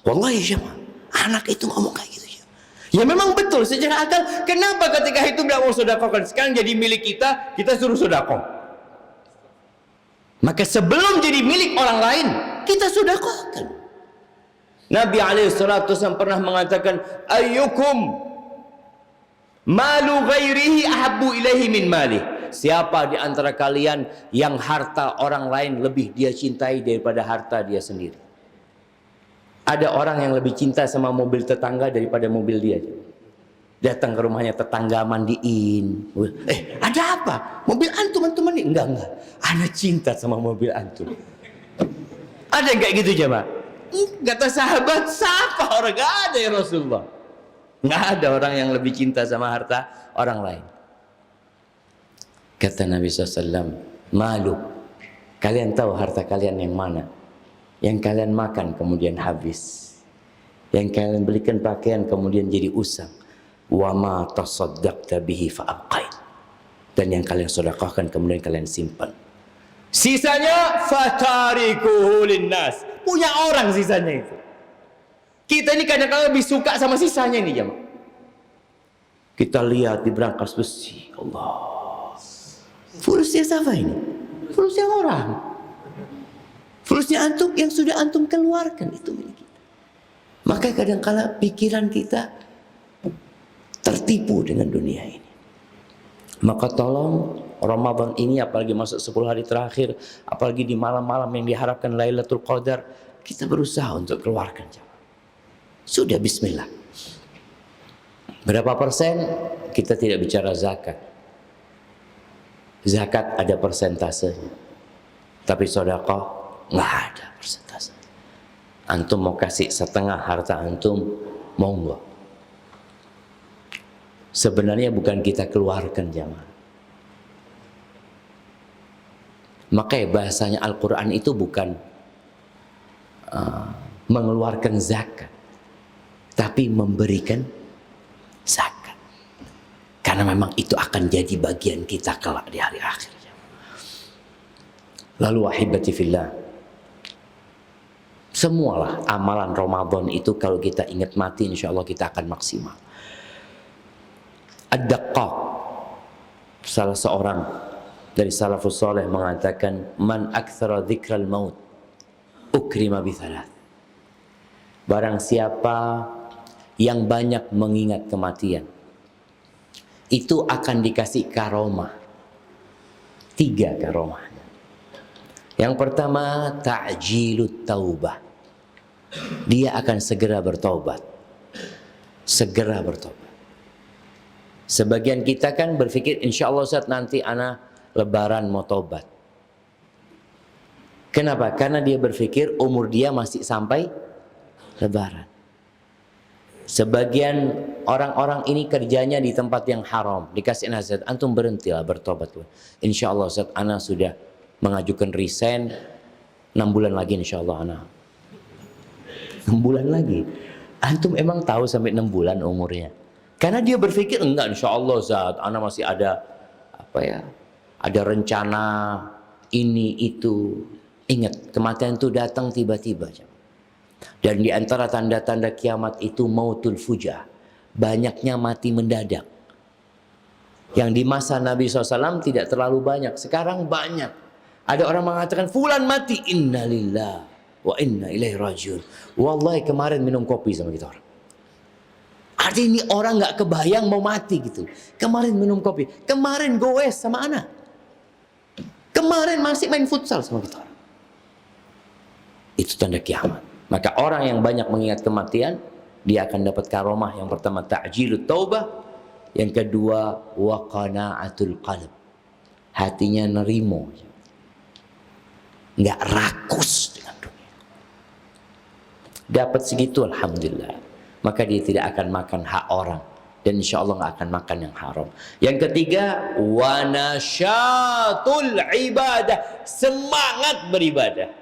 Speaker 2: Wallahi jemaah, anak itu ngomong kayak gitu. Ya memang betul secara akal. Kenapa ketika hidup nggak mau sedekahkan? Sekarang jadi milik kita, kita suruh sedekah. Maka sebelum jadi milik orang lain, kita sedekahkan. Nabi SAW pernah mengatakan, ayyukum malu ghairihi ahabbu ilaihi min malih. Siapa di antara kalian yang harta orang lain lebih dia cintai daripada harta dia sendiri? Ada orang yang lebih cinta sama mobil tetangga daripada mobil dia. Datang ke rumahnya tetangga mandiin. Ada apa? Mobil antum mandi? Enggak. Ana cinta sama mobil antum. Ada yang kayak gitu jemaah? Kata sahabat, siapa orang? Gak ada ya Rasulullah. Nggak ada orang yang lebih cinta sama harta orang lain. Kata Nabi SAW, malu. Kalian tahu harta kalian yang mana? Yang kalian makan kemudian habis. Yang kalian belikan pakaian kemudian jadi usang. Wa ma tasaddaqta bihi fa'abqait. Dan yang kalian sedekahkan kemudian kalian simpan. Sisanya fatarikuhu linnas. Punya orang sisanya itu. Kita ini kadang-kadang lebih suka sama sisanya ini jemaah. Kita lihat di brankas besi, Allah. Fulusnya siapa ini? Fulusnya orang. Fulusnya antum yang sudah antum keluarkan itu milik kita. Maka kadang-kadang pikiran kita tertipu dengan dunia ini. Maka tolong Ramadan ini, apalagi masuk 10 hari terakhir, apalagi di malam-malam yang diharapkan Lailatul Qadar, kita berusaha untuk keluarkan jemaah. Sudah bismillah. Berapa persen? Kita tidak bicara zakat. Zakat ada persentasenya. Tapi sedekah nggak ada persentase. Antum mau kasih setengah harta antum, monggo. Sebenarnya bukan kita keluarkan jamaah. Makanya bahasanya Al-Quran itu bukan mengeluarkan zakat, tapi memberikan zakat. Karena memang itu akan jadi bagian kita kelak di hari akhir. Lalu wahibati fillah, semualah amalan Ramadan itu kalau kita ingat mati, insya Allah kita akan maksimal. Ad-Daqqaq, salah seorang dari salafus saleh mengatakan, man aktsara dzikral maut ukrima bi thalath. Barang siapa yang banyak mengingat kematian, itu akan dikasih karomah. 3 karomahnya. Yang pertama, ta'jilut taubah. Dia akan segera bertobat. Segera bertobat. Sebagian kita kan berpikir, insya Allah Ustaz nanti anak lebaran mau tobat. Kenapa? Karena dia berpikir umur dia masih sampai lebaran. Sebagian orang-orang ini kerjanya di tempat yang haram, dikasih nasihat, antum berhentilah bertobat. Insya Allah Ustaz, ana sudah mengajukan resign 6 bulan lagi insya Allah ana. 6 bulan lagi. Antum emang tahu sampai 6 bulan umurnya? Karena dia berpikir enggak, insya Allah Ustaz, ana masih ada apa ya? Ada rencana ini itu. Ingat, kematian itu datang tiba-tiba. Dan di antara tanda-tanda kiamat itu mautul fujah, banyaknya mati mendadak. Yang di masa Nabi SAW tidak terlalu banyak, sekarang banyak. Ada orang mengatakan fulan mati, innalillah wa inna ilaihi rajiun. Wallahi kemarin minum kopi sama kita orang. Artinya ini orang nggak kebayang mau mati gitu. Kemarin minum kopi, kemarin goes sama anak, kemarin masih main futsal sama kita orang. Itu tanda kiamat. Maka orang yang banyak mengingat kematian, dia akan dapat karomah. Yang pertama ta'jilut taubah, yang kedua wa qana'atul qalb, hatinya nerimo, nggak rakus dengan dunia. Dapat segitu alhamdulillah, maka dia tidak akan makan hak orang, dan insya Allah nggak akan makan yang haram. Yang ketiga wa nasyatul ibadah, semangat beribadah.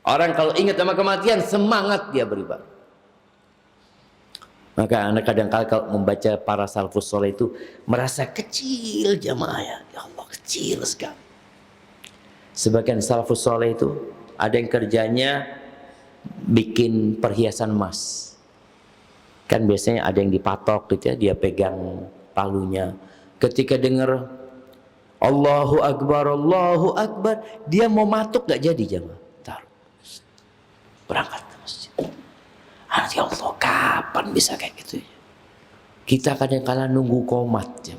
Speaker 2: Orang kalau ingat sama kematian, semangat dia beribadah. Maka anak kadang-kadang kalau membaca para salafus soleh itu merasa kecil jamaah, ya Allah kecil sekali. Sebagian salafus soleh itu ada yang kerjanya bikin perhiasan emas. Kan biasanya ada yang dipatok gitu ya, dia pegang palunya. Ketika dengar Allahu Akbar, dia mau matuk gak jadi jamaah. Berangkat ke masjid. Ya Allah, kapan bisa kayak gitu ya? Kita kadang-kala nunggu komat ya,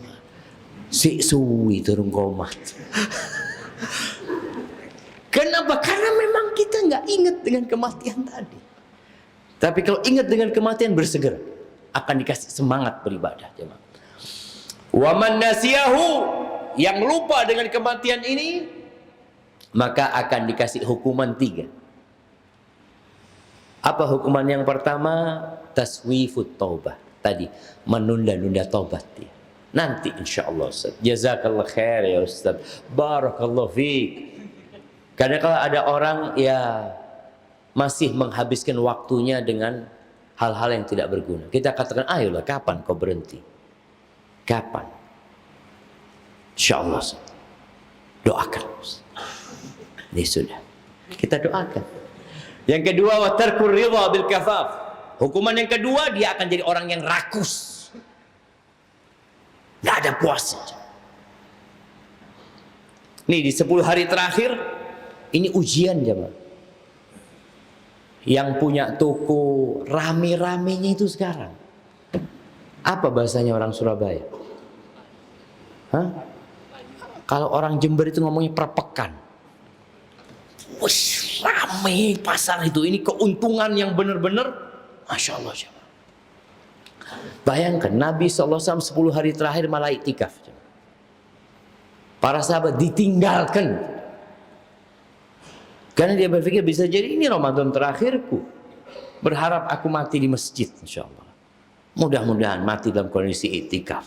Speaker 2: si suwi turun komat. Kenapa? Karena memang kita nggak ingat dengan kematian tadi. Tapi kalau ingat dengan kematian, bersegera akan dikasih semangat beribadah. Wa man nasiyahu, yang lupa dengan kematian ini, maka akan dikasih hukuman 3. Apa hukuman yang pertama? Taswifut taubah. Tadi menunda-nunda taubat dia. Nanti insya Allah Ustaz. Jazakallah khair ya Ustaz. Barakallah fiik. Karena kalau ada orang ya masih menghabiskan waktunya dengan hal-hal yang tidak berguna, kita katakan ayolah, kapan kau berhenti? Kapan? Insya Allah Ustaz. Doakan Ustaz. Ini sudah. Kita doakan. Yang kedua wa tarkur ridha bil kafaf. Hukuman yang kedua, dia akan jadi orang yang rakus. Enggak ada puasnya. Nih di 10 hari terakhir ini ujian jemaah. Yang punya toko rame-ramenya itu sekarang. Apa bahasanya orang Surabaya? Hah? Kalau orang Jember itu ngomongnya perpekan. Wush, rame pasar itu. Ini keuntungan yang benar-benar Masya Allah. Bayangkan Nabi SAW 10 hari terakhir malah iktikaf. Para sahabat ditinggalkan. Karena dia berpikir bisa jadi ini Ramadan terakhirku. Berharap aku mati di masjid insya Allah. Mudah-mudahan mati dalam kondisi iktikaf.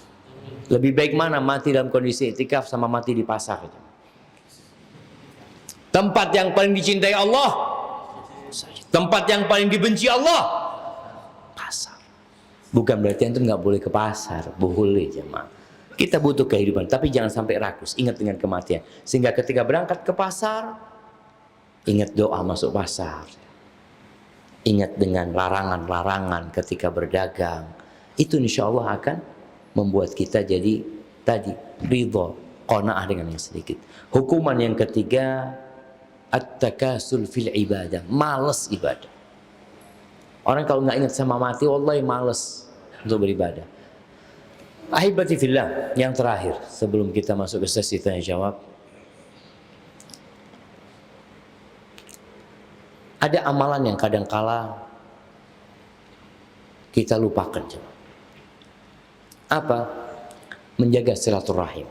Speaker 2: Lebih baik mana mati dalam kondisi iktikaf sama mati di pasar. Tempat yang paling dicintai Allah, tempat yang paling dibenci Allah, pasar. Bukan berarti itu nggak boleh ke pasar, boleh jemaah. Kita butuh kehidupan, tapi jangan sampai rakus. Ingat dengan kematian, sehingga ketika berangkat ke pasar, ingat doa masuk pasar. Ingat dengan larangan-larangan ketika berdagang. Itu insya Allah akan membuat kita jadi tadi ridho, qanaah dengan yang sedikit. Hukuman yang ketiga, at-takasul fil ibadah, malas ibadah. Orang kalau nggak ingat sama mati, wallahi malas untuk beribadah. Ahibati fillah, yang terakhir sebelum kita masuk ke sesi tanya jawab, ada amalan yang kadangkala kita lupakan. Apa? Menjaga silaturahim.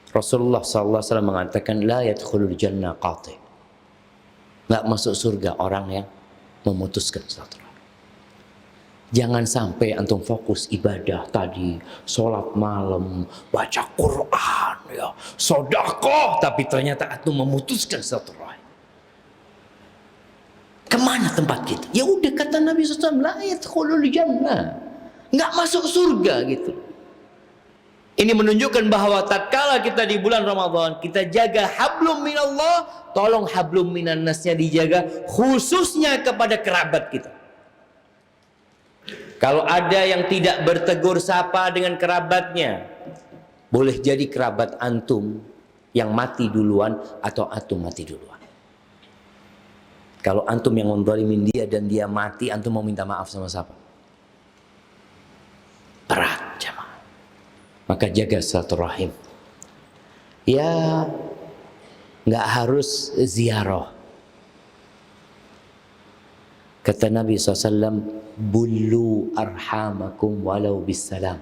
Speaker 2: Rasulullah SAW mengatakan la yadkhulul jannah qati'. Nggak masuk surga orang yang memutuskan silaturahim. Jangan sampai antum fokus ibadah tadi, sholat malam, baca Quran, ya, sedekah, tapi ternyata antum memutuskan silaturahim. Kemana tempat kita? Ya udah kata Nabi SAW, la yadkhulul jannah, nggak masuk surga gitu. Ini menunjukkan bahwa tatkala kita di bulan Ramadan, kita jaga hablum minallah, tolong hablum minan nasnya dijaga, khususnya kepada kerabat kita. Kalau ada yang tidak bertegur sapa dengan kerabatnya, boleh jadi kerabat antum yang mati duluan atau antum mati duluan. Kalau antum yang menzalimin dia dan dia mati, antum mau minta maaf sama siapa? Berat, jemaah. Maka jaga silaturahim. Ya, nggak harus ziarah. Kata Nabi SAW, bullu arhamakum walau bisalam.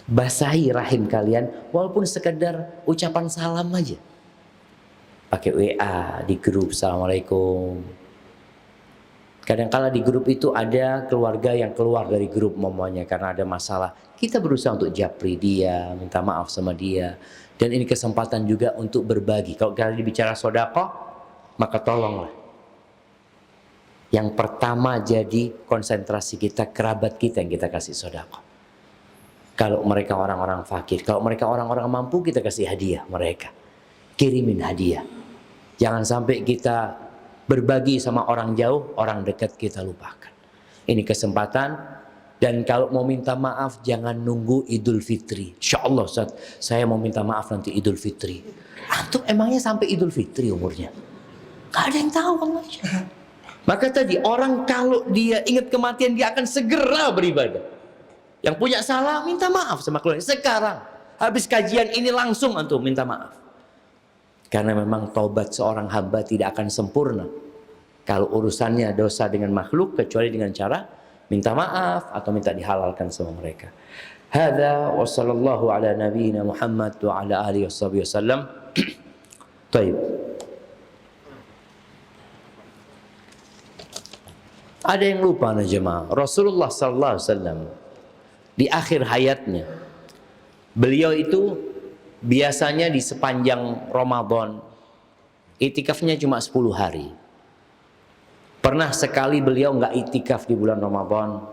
Speaker 2: Basahi rahim kalian walaupun sekedar ucapan salam aja. Pakai WA di grup, assalamualaikum. Kadang-kala di grup itu ada keluarga yang keluar dari grup momennya karena ada masalah. Kita berusaha untuk japri dia, minta maaf sama dia. Dan ini kesempatan juga untuk berbagi. Kalau kalian bicara sedekah, maka tolonglah. Yang pertama jadi konsentrasi kita, kerabat kita yang kita kasih sedekah. Kalau mereka orang-orang fakir, kalau mereka orang-orang mampu, kita kasih hadiah mereka. Kirimin hadiah. Jangan sampai kita berbagi sama orang jauh, orang dekat kita lupakan. Ini kesempatan. Dan kalau mau minta maaf, jangan nunggu Idul Fitri. Insya Allah Ustaz, saya mau minta maaf nanti Idul Fitri. Antum emangnya sampai Idul Fitri umurnya? Gak ada yang tahu Allah. Maka tadi orang kalau dia ingat kematian, dia akan segera beribadah. Yang punya salah minta maaf sama keluarga. Sekarang habis kajian ini langsung antum minta maaf. Karena memang taubat seorang hamba tidak akan sempurna kalau urusannya dosa dengan makhluk, kecuali dengan cara minta maaf atau minta dihalalkan sama mereka. Hadza wa sallallahu ala nabiyyina Muhammad wa ala alihi wasallam. Baik. Ada yang lupa nih jemaah. Rasulullah sallallahu alaihi wasallam di akhir hayatnya, beliau itu biasanya di sepanjang Ramadan itikafnya cuma 10 hari. Pernah sekali beliau nggak itikaf di bulan Ramadan,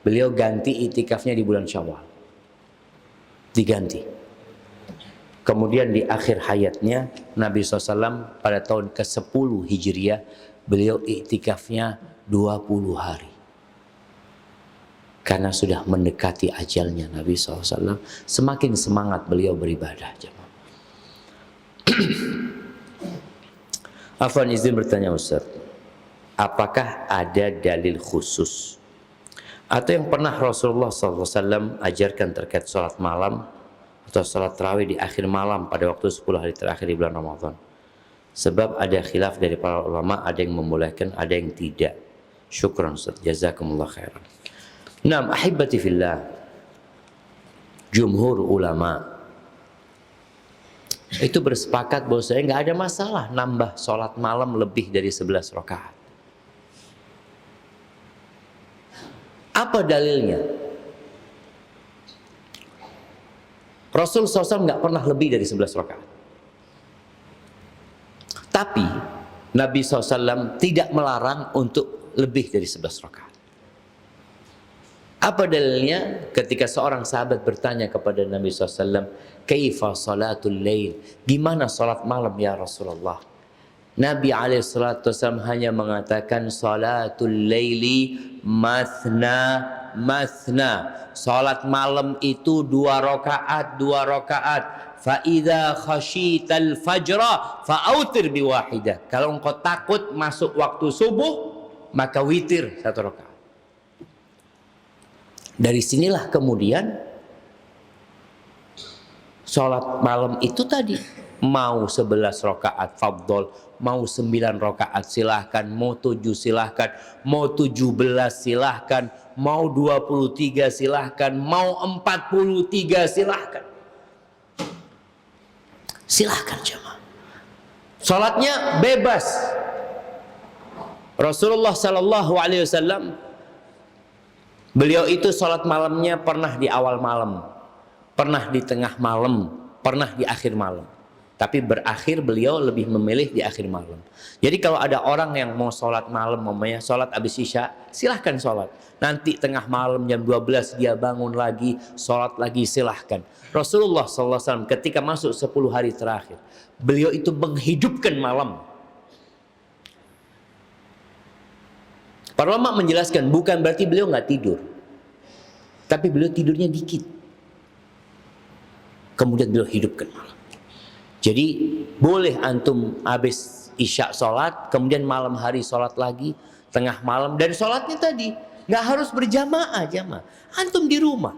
Speaker 2: beliau ganti itikafnya di bulan Syawal. Diganti. Kemudian di akhir hayatnya Nabi SAW pada tahun ke-10 Hijriah, beliau itikafnya 20 hari. Karena sudah mendekati ajalnya Nabi SAW, semakin semangat beliau beribadah. Afwan izin bertanya Ustaz, apakah ada dalil khusus atau yang pernah Rasulullah SAW ajarkan terkait sholat malam atau sholat tarawih di akhir malam pada waktu 10 hari terakhir di bulan Ramadan? Sebab ada khilaf dari para ulama, ada yang membolehkan, ada yang tidak. Syukran Ustaz, jazakumullah khairan. Naam, ahibati fillah, jumhur ulama itu bersepakat bahwa saya nggak ada masalah nambah sholat malam lebih dari 11 rakaat. Apa dalilnya? Rasul SAW nggak pernah lebih dari 11 rakaat. Tapi Nabi SAW tidak melarang untuk lebih dari 11 rakaat. Apa dalilnya? Ketika seorang sahabat bertanya kepada Nabi SAW, kaifa salatul lail? Gimana salat malam ya Rasulullah? Nabi SAW hanya mengatakan salatul laili mathna mathna. Salat malam itu 2 rakaat, 2 rakaat. Fa idza khasyital fajra fa'autir biwahidah. Kalau engkau takut masuk waktu subuh, maka witir 1 rakaat. Dari sinilah kemudian sholat malam itu tadi, mau 11 rakaat fadhol, mau 9 rakaat silahkan, mau 7 silahkan, mau 17 silahkan, mau 23 silahkan, mau 43 silahkan. Silahkan jemaah. Sholatnya bebas. Rasulullah Sallallahu Alaihi Wasallam, beliau itu sholat malamnya pernah di awal malam, pernah di tengah malam, pernah di akhir malam. Tapi berakhir beliau lebih memilih di akhir malam. Jadi kalau ada orang yang mau sholat malam, mamanya sholat habis isya, silahkan sholat. Nanti tengah malam jam 12 dia bangun lagi, sholat lagi, silahkan. Rasulullah SAW ketika masuk 10 hari terakhir, beliau itu menghidupkan malam. Para ulama menjelaskan bukan berarti beliau nggak tidur, tapi beliau tidurnya dikit. Kemudian beliau hidupkan malam. Jadi boleh antum habis isya sholat, kemudian malam hari sholat lagi, tengah malam, dan sholatnya tadi nggak harus berjamaah, jamaah. Antum di rumah.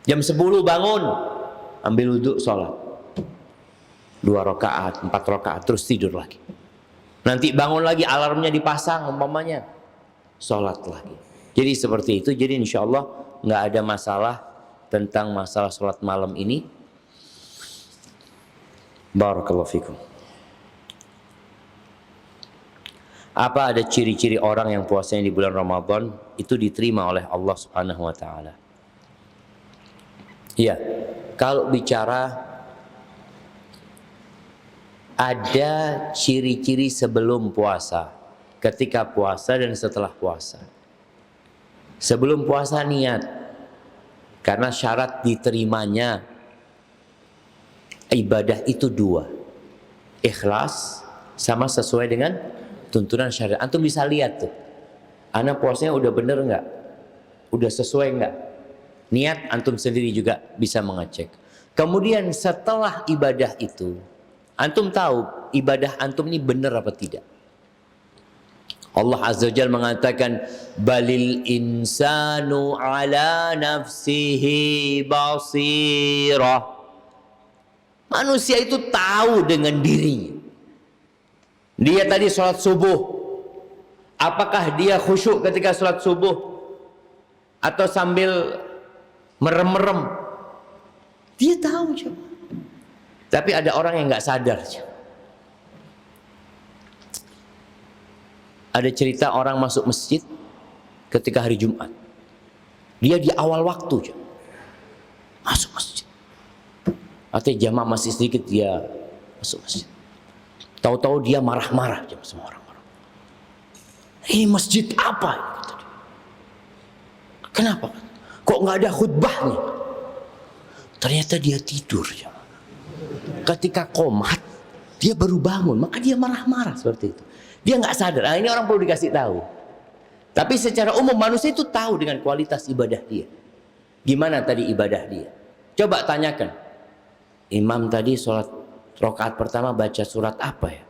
Speaker 2: Jam 10 bangun, ambil wudhu sholat. 2 rakaat, 4 rakaat, terus tidur lagi. Nanti bangun lagi, alarmnya dipasang umpamanya, sholat lagi. Jadi seperti itu. Jadi insya Allah nggak ada masalah tentang masalah sholat malam ini. Barakallahu fikum. Apa ada ciri-ciri orang yang puasanya di bulan Ramadan itu diterima oleh Allah Subhanahu wa taala? Iya, kalau bicara ada ciri-ciri sebelum puasa, ketika puasa dan setelah puasa. Sebelum puasa niat, karena syarat diterimanya ibadah itu 2, ikhlas sama sesuai dengan tuntunan syariat. Antum bisa lihat tuh, anak puasanya udah bener nggak, udah sesuai nggak. Niat antum sendiri juga bisa mengecek. Kemudian setelah ibadah itu, antum tahu ibadah antum ini benar apa tidak. Allah Azza wa Jalla mengatakan, balil insanu ala nafsihi basirah. Manusia itu tahu dengan dirinya. Dia tadi sholat subuh, apakah dia khusyuk ketika sholat subuh atau sambil merem-merem? Dia tahu coba. Tapi ada orang yang nggak sadar. Ada cerita orang masuk masjid ketika hari Jumat. Dia di awal waktu masuk masjid. Artinya jamaah masih sedikit, dia masuk masjid. Tahu-tahu dia marah-marah sama orang-orang. Ini masjid apa? Kenapa? Kok nggak ada khutbahnya? Ternyata dia tidur. Ketika qomat, dia baru bangun, maka dia marah-marah seperti itu. Dia nggak sadar. Nah, ini orang perlu dikasih tahu. Tapi secara umum manusia itu tahu dengan kualitas ibadah dia. Gimana tadi ibadah dia? Coba tanyakan. Imam tadi sholat rakaat pertama baca surat apa ya?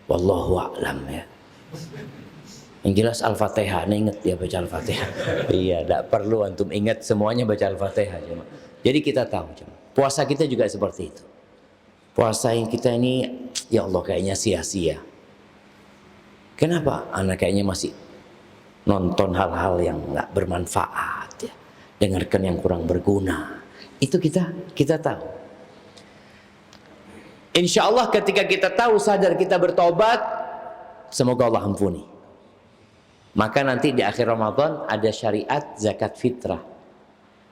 Speaker 2: Wallahu a'lam ya. Yang jelas Al-Fatihah. Nah, ingat dia baca Al-Fatihah. Iya, tidak perlu antum ingat semuanya baca Al-Fatihah. Jadi kita tahu. Puasa kita juga seperti itu. Puasa yang kita ini, ya Allah kayaknya sia-sia. Kenapa? Anak kayaknya masih nonton hal-hal yang nggak bermanfaat, ya. Dengarkan yang kurang berguna. Itu kita tahu. Insya Allah ketika kita tahu, sadar, kita bertobat, semoga Allah ampuni. Maka nanti di akhir Ramadan ada syariat zakat fitrah.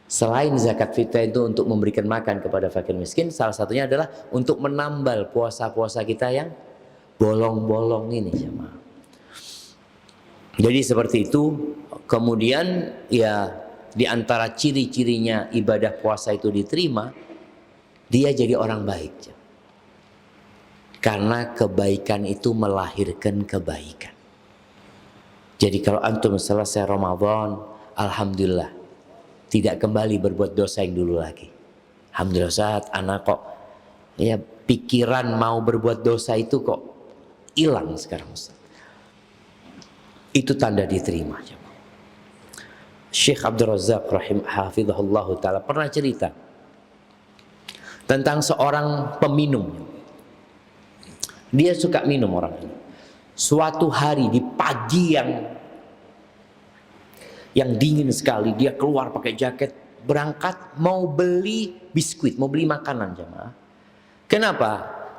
Speaker 2: Selain zakat fitrah itu untuk memberikan makan kepada fakir miskin, salah satunya adalah untuk menambal puasa-puasa kita yang bolong-bolong ini, jemaah. Jadi seperti itu. Kemudian ya, di antara ciri-cirinya ibadah puasa itu diterima, dia jadi orang baik. Karena kebaikan itu melahirkan kebaikan. Jadi kalau antum selesai Ramadan, alhamdulillah, tidak kembali berbuat dosa yang dulu lagi. Alhamdulillah, saat anak kok ya pikiran mau berbuat dosa itu kok hilang sekarang, Ustaz. Itu tanda diterima. Syekh Abdul Razak hafizahullah ta'ala pernah cerita tentang seorang peminum. Dia suka minum orang ini. Suatu hari di pagi yang dingin sekali, dia keluar pakai jaket, berangkat mau beli biskuit, mau beli makanan, jemaah. Kenapa?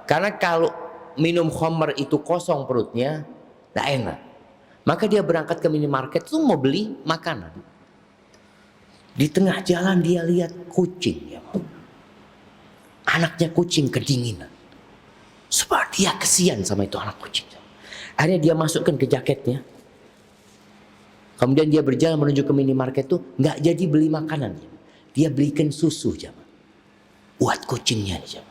Speaker 2: Karena kalau minum khamr itu kosong perutnya, tidak enak. Maka dia berangkat ke minimarket tuh mau beli makanan. Di tengah jalan dia lihat kucing, ya. Anaknya kucing kedinginan. Sebab dia kesian sama itu anak kucing. Akhirnya dia masukkan ke jaketnya. Kemudian dia berjalan menuju ke minimarket tuh, nggak jadi beli makanan. Dia belikan susu, jamaah, buat kucingnya, jamaah.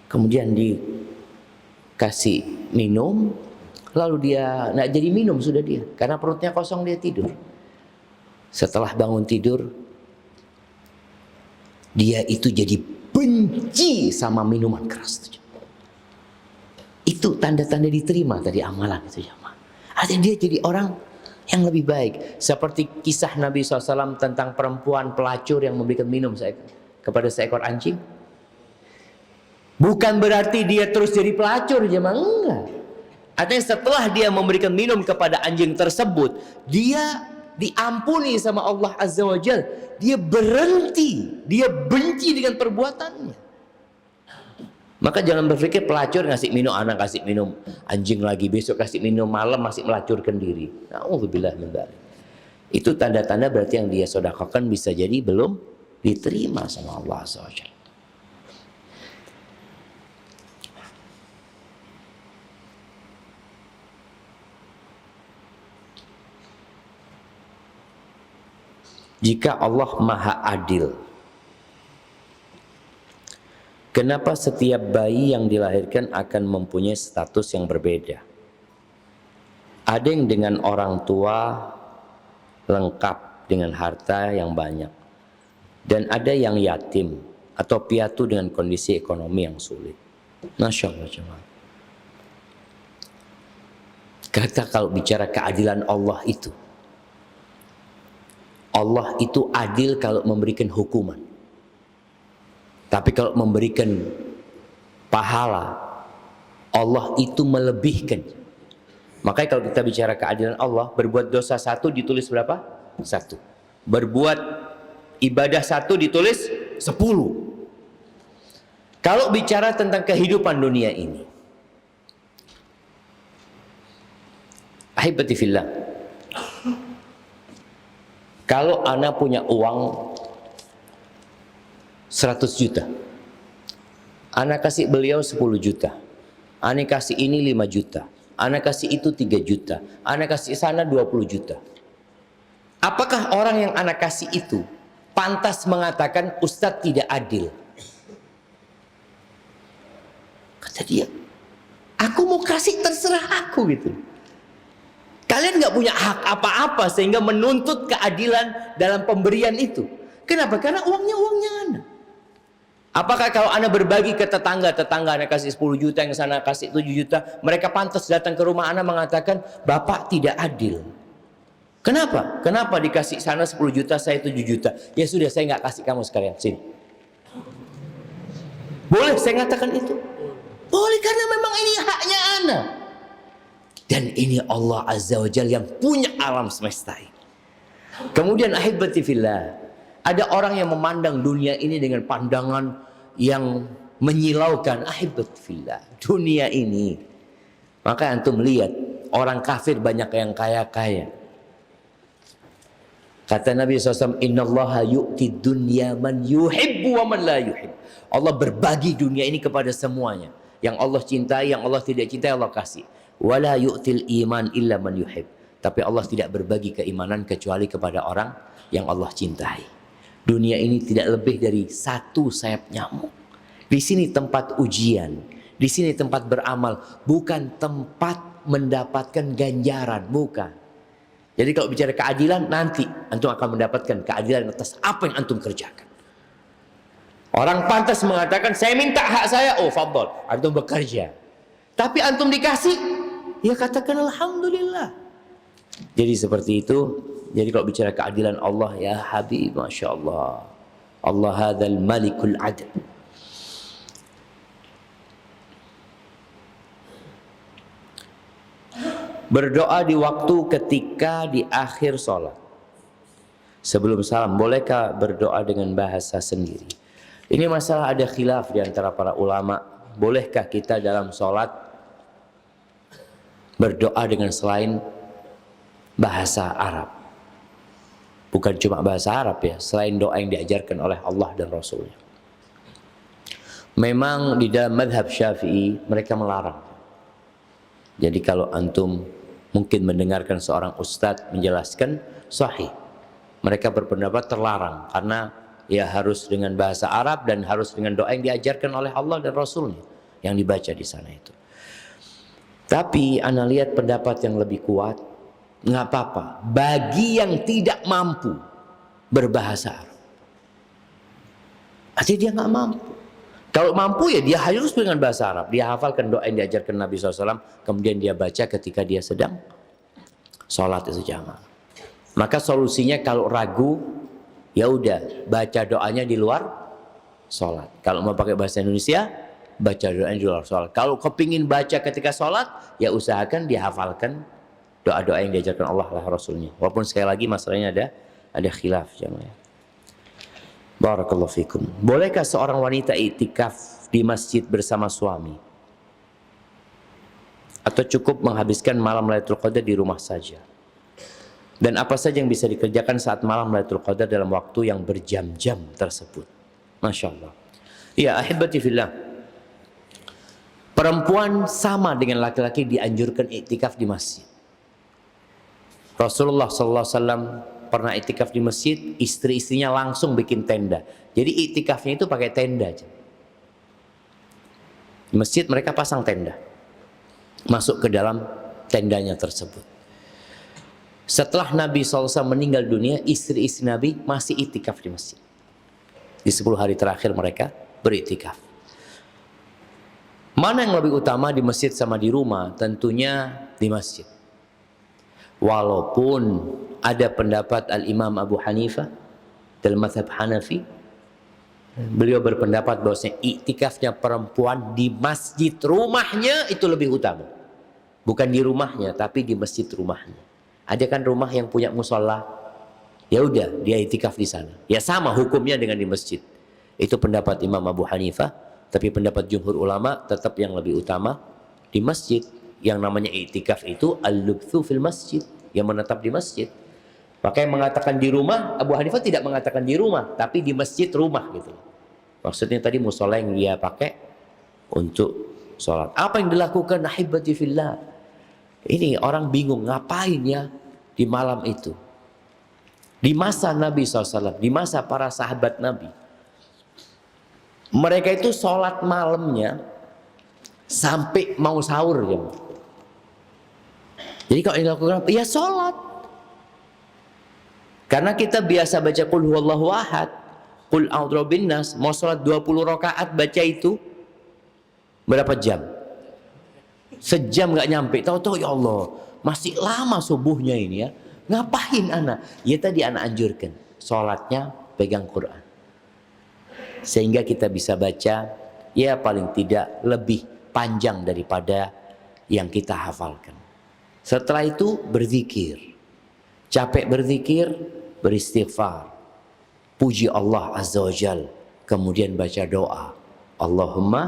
Speaker 2: Kemudian dikasih minum, lalu dia nggak jadi minum sudah dia, karena perutnya kosong, dia tidur. Setelah bangun tidur, dia itu jadi benci sama minuman keras. Itu tanda-tanda diterima tadi amalan itu, jamaah. Artinya dia jadi orang yang lebih baik. Seperti kisah Nabi SAW tentang perempuan pelacur yang memberikan minum kepada seekor anjing. Bukan berarti dia terus jadi pelacur, jemaah, enggak. Artinya setelah dia memberikan minum kepada anjing tersebut, dia diampuni sama Allah Azza wa Jalla. Dia berhenti, dia benci dengan perbuatannya. Maka jangan berpikir pelacur ngasih minum, anak kasih minum anjing lagi, besok kasih minum, malam masih melacurkan diri. Na'udzubillah min dzalik. Itu tanda-tanda berarti yang dia sedekahkan bisa jadi belum diterima sama Allah Azza wa Jalla. Jika Allah Maha Adil, kenapa setiap bayi yang dilahirkan akan mempunyai status yang berbeda? Ada yang dengan orang tua lengkap dengan harta yang banyak, dan ada yang yatim atau piatu dengan kondisi ekonomi yang sulit. Masya Allah, jemaah. Kata kalau bicara keadilan Allah itu adil kalau memberikan hukuman. Tapi kalau memberikan pahala, Allah itu melebihkan. Makanya kalau kita bicara keadilan Allah, berbuat dosa 1 ditulis berapa? 1. Berbuat ibadah 1 ditulis 10. Kalau bicara tentang kehidupan dunia ini, ahibati fillah, kalau ana punya uang 100 juta, ana kasih beliau 10 juta, ana kasih ini 5 juta, ana kasih itu 3 juta, ana kasih sana 20 juta. Apakah orang yang ana kasih itu pantas mengatakan Ustadz tidak adil? Kata dia, aku mau kasih terserah aku gitu. Kalian nggak punya hak apa-apa sehingga menuntut keadilan dalam pemberian itu. Kenapa? Karena uangnya Anda. Apakah kalau Anda berbagi ke tetangga Anda kasih 10 juta, yang sana kasih 7 juta, mereka pantas datang ke rumah Anda mengatakan, Bapak tidak adil. Kenapa? Kenapa dikasih sana 10 juta, saya 7 juta? Ya sudah, saya nggak kasih kamu sekalian, sini. Boleh saya katakan itu? Boleh, karena memang ini haknya Anda. Dan ini Allah Azza wa Jalla yang punya alam semesta ini. Kemudian ahibati fillah, ada orang yang memandang dunia ini dengan pandangan yang menyilaukan. Ahibati fillah, dunia ini, maka antum lihat orang kafir banyak yang kaya-kaya. Kata Nabi SAW, innallaha yu'ti dunya man yuhibbu wa man la yuhib. Allah berbagi dunia ini kepada semuanya. Yang Allah cintai, yang Allah tidak cintai, Allah kasih. Wala yu'til iman illa man yuhib. Tapi Allah tidak berbagi keimanan kecuali kepada orang yang Allah cintai. Dunia ini tidak lebih dari 1 sayap nyamuk. Di sini tempat ujian, di sini tempat beramal, bukan tempat mendapatkan ganjaran, bukan. Jadi kalau bicara keadilan, nanti antum akan mendapatkan keadilan atas apa yang antum kerjakan. Orang pantas mengatakan, saya minta hak saya, oh fadhol, antum bekerja. Tapi antum dikasih, ya katakan alhamdulillah. Jadi seperti itu. Jadi kalau bicara keadilan Allah, ya Habib, Masya Allah, Allah hadzal malikul adl. Berdoa di waktu ketika di akhir sholat, sebelum salam, bolehkah berdoa dengan bahasa sendiri? Ini masalah ada khilaf di antara para ulama. bolehkah kita dalam sholat berdoa dengan selain bahasa Arab? Bukan cuma bahasa Arab ya, selain doa yang diajarkan oleh Allah dan Rasulnya. Memang di dalam madhab Syafi'i mereka melarang. Jadi kalau antum mungkin mendengarkan seorang ustadz menjelaskan, sahih. Mereka berpendapat terlarang karena ya harus dengan bahasa Arab dan harus dengan doa yang diajarkan oleh Allah dan Rasulnya yang dibaca di sana itu. Tapi ana lihat pendapat yang lebih kuat, nggak apa-apa bagi yang tidak mampu berbahasa Arab. Artinya dia nggak mampu. Kalau mampu ya dia harus dengan bahasa Arab. Dia hafalkan doa yang diajarkan Nabi SAW, kemudian dia baca ketika dia sedang sholat itu jamaah. Maka solusinya kalau ragu, ya udah baca doanya di luar sholat. Kalau mau pakai bahasa Indonesia, baca doanya di luar sholat. Kalau kepingin baca ketika sholat, ya usahakan dihafalkan doa-doa yang diajarkan Allah dan Rasulnya. Walaupun sekali lagi masalahnya ada khilaf jamaah. Barakallahu fikum. Bolehkah seorang wanita iktikaf di masjid bersama suami? Atau cukup menghabiskan malam Lailatul Qadar di rumah saja? Dan apa saja yang bisa dikerjakan saat malam Lailatul Qadar dalam waktu yang berjam-jam tersebut? Masya Allah. Ya ahibati fillah. Perempuan sama dengan laki-laki dianjurkan iktikaf di masjid. Rasulullah SAW pernah iktikaf di masjid, istri-istrinya langsung bikin tenda. Jadi iktikafnya itu pakai tenda aja. Di masjid mereka pasang tenda. Masuk ke dalam tendanya tersebut. Setelah Nabi SAW meninggal dunia, istri-istri Nabi masih iktikaf di masjid. Di 10 hari terakhir mereka beriktikaf. Mana yang lebih utama di masjid sama di rumah? Tentunya di masjid. Walaupun ada pendapat Al-Imam Abu Hanifah dalam mazhab Hanafi, beliau berpendapat bahwasanya iktikafnya perempuan di masjid rumahnya itu lebih utama. Bukan di rumahnya, tapi di masjid rumahnya. Ada kan rumah yang punya musola, ya udah dia iktikaf di sana. Ya sama hukumnya dengan di masjid. Itu pendapat Imam Abu Hanifah, tapi pendapat jumhur ulama tetap yang lebih utama di masjid. Yang namanya iktikaf itu al-lubthu fil masjid, yang menetap di masjid. Maka yang mengatakan di rumah, Abu Hanifah tidak mengatakan di rumah, tapi di masjid rumah gitu. Maksudnya tadi musola yang dia pakai untuk sholat. Apa yang dilakukan ahibati fillah? Ini orang bingung ngapain ya di malam itu. Di masa Nabi SAW, di masa para sahabat Nabi, mereka itu sholat malamnya sampai mau sahur ya. Jadi kalau dilakukan apa? Ya sholat. Karena kita biasa baca qul huwallahu ahad, qul a'udzu binnas, mau sholat 20 rakaat baca itu berapa jam? Sejam nggak nyampe. Tahu-tahu ya Allah, masih lama subuhnya ini ya. Ngapain anak? Ya tadi anak anjurkan, sholatnya pegang Quran. Sehingga kita bisa baca ya paling tidak lebih panjang daripada yang kita hafalkan. Setelah itu berzikir. Capek berzikir, beristighfar. Puji Allah Azza wa Jal. Kemudian baca doa. Allahumma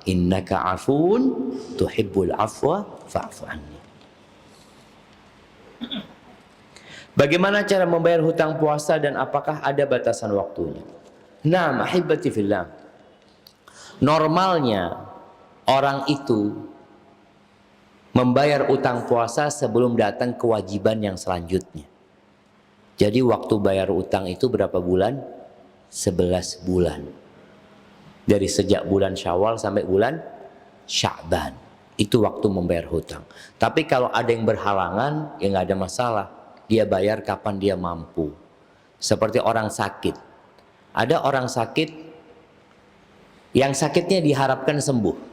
Speaker 2: innaka afun tuhibbul afwa fa'fu anni. Bagaimana cara membayar hutang puasa dan apakah ada batasan waktunya? Nah, ahibati fillah. Normalnya orang itu membayar utang puasa sebelum datang kewajiban yang selanjutnya. Jadi waktu bayar utang itu berapa bulan? 11 bulan. Dari sejak bulan Syawal sampai bulan Sya'ban. Itu waktu membayar hutang. Tapi kalau ada yang berhalangan, ya nggak ada masalah. Dia bayar kapan dia mampu. Seperti orang sakit. Ada orang sakit yang sakitnya diharapkan sembuh.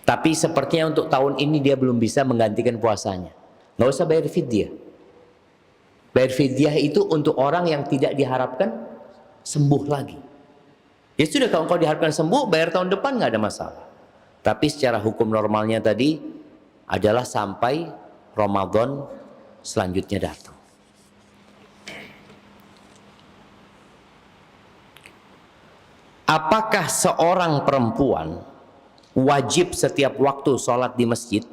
Speaker 2: Tapi sepertinya untuk tahun ini dia belum bisa menggantikan puasanya. Nggak usah bayar fidyah. Bayar fidyah itu untuk orang yang tidak diharapkan sembuh lagi. Ya sudah, kalau engkau diharapkan sembuh, bayar tahun depan nggak ada masalah. Tapi secara hukum normalnya tadi adalah sampai Ramadan selanjutnya datang. Apakah seorang perempuan wajib setiap waktu sholat di masjid,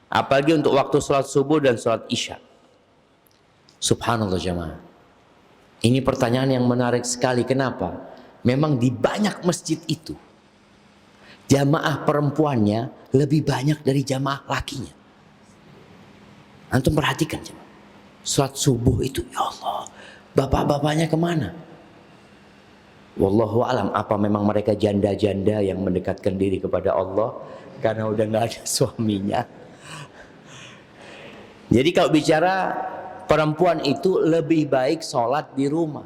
Speaker 2: apalagi untuk waktu sholat subuh dan sholat isya. Subhanallah jamaah. Ini pertanyaan yang menarik sekali. Kenapa? Memang di banyak masjid itu jamaah perempuannya lebih banyak dari jamaah lakinya. Antum perhatikan jemaah. Sholat subuh itu, ya Allah, bapak-bapaknya kemana? Wallahu alam, apa memang mereka janda-janda yang mendekatkan diri kepada Allah karena udah nggak ada suaminya? Jadi kalau bicara perempuan itu lebih baik sholat di rumah,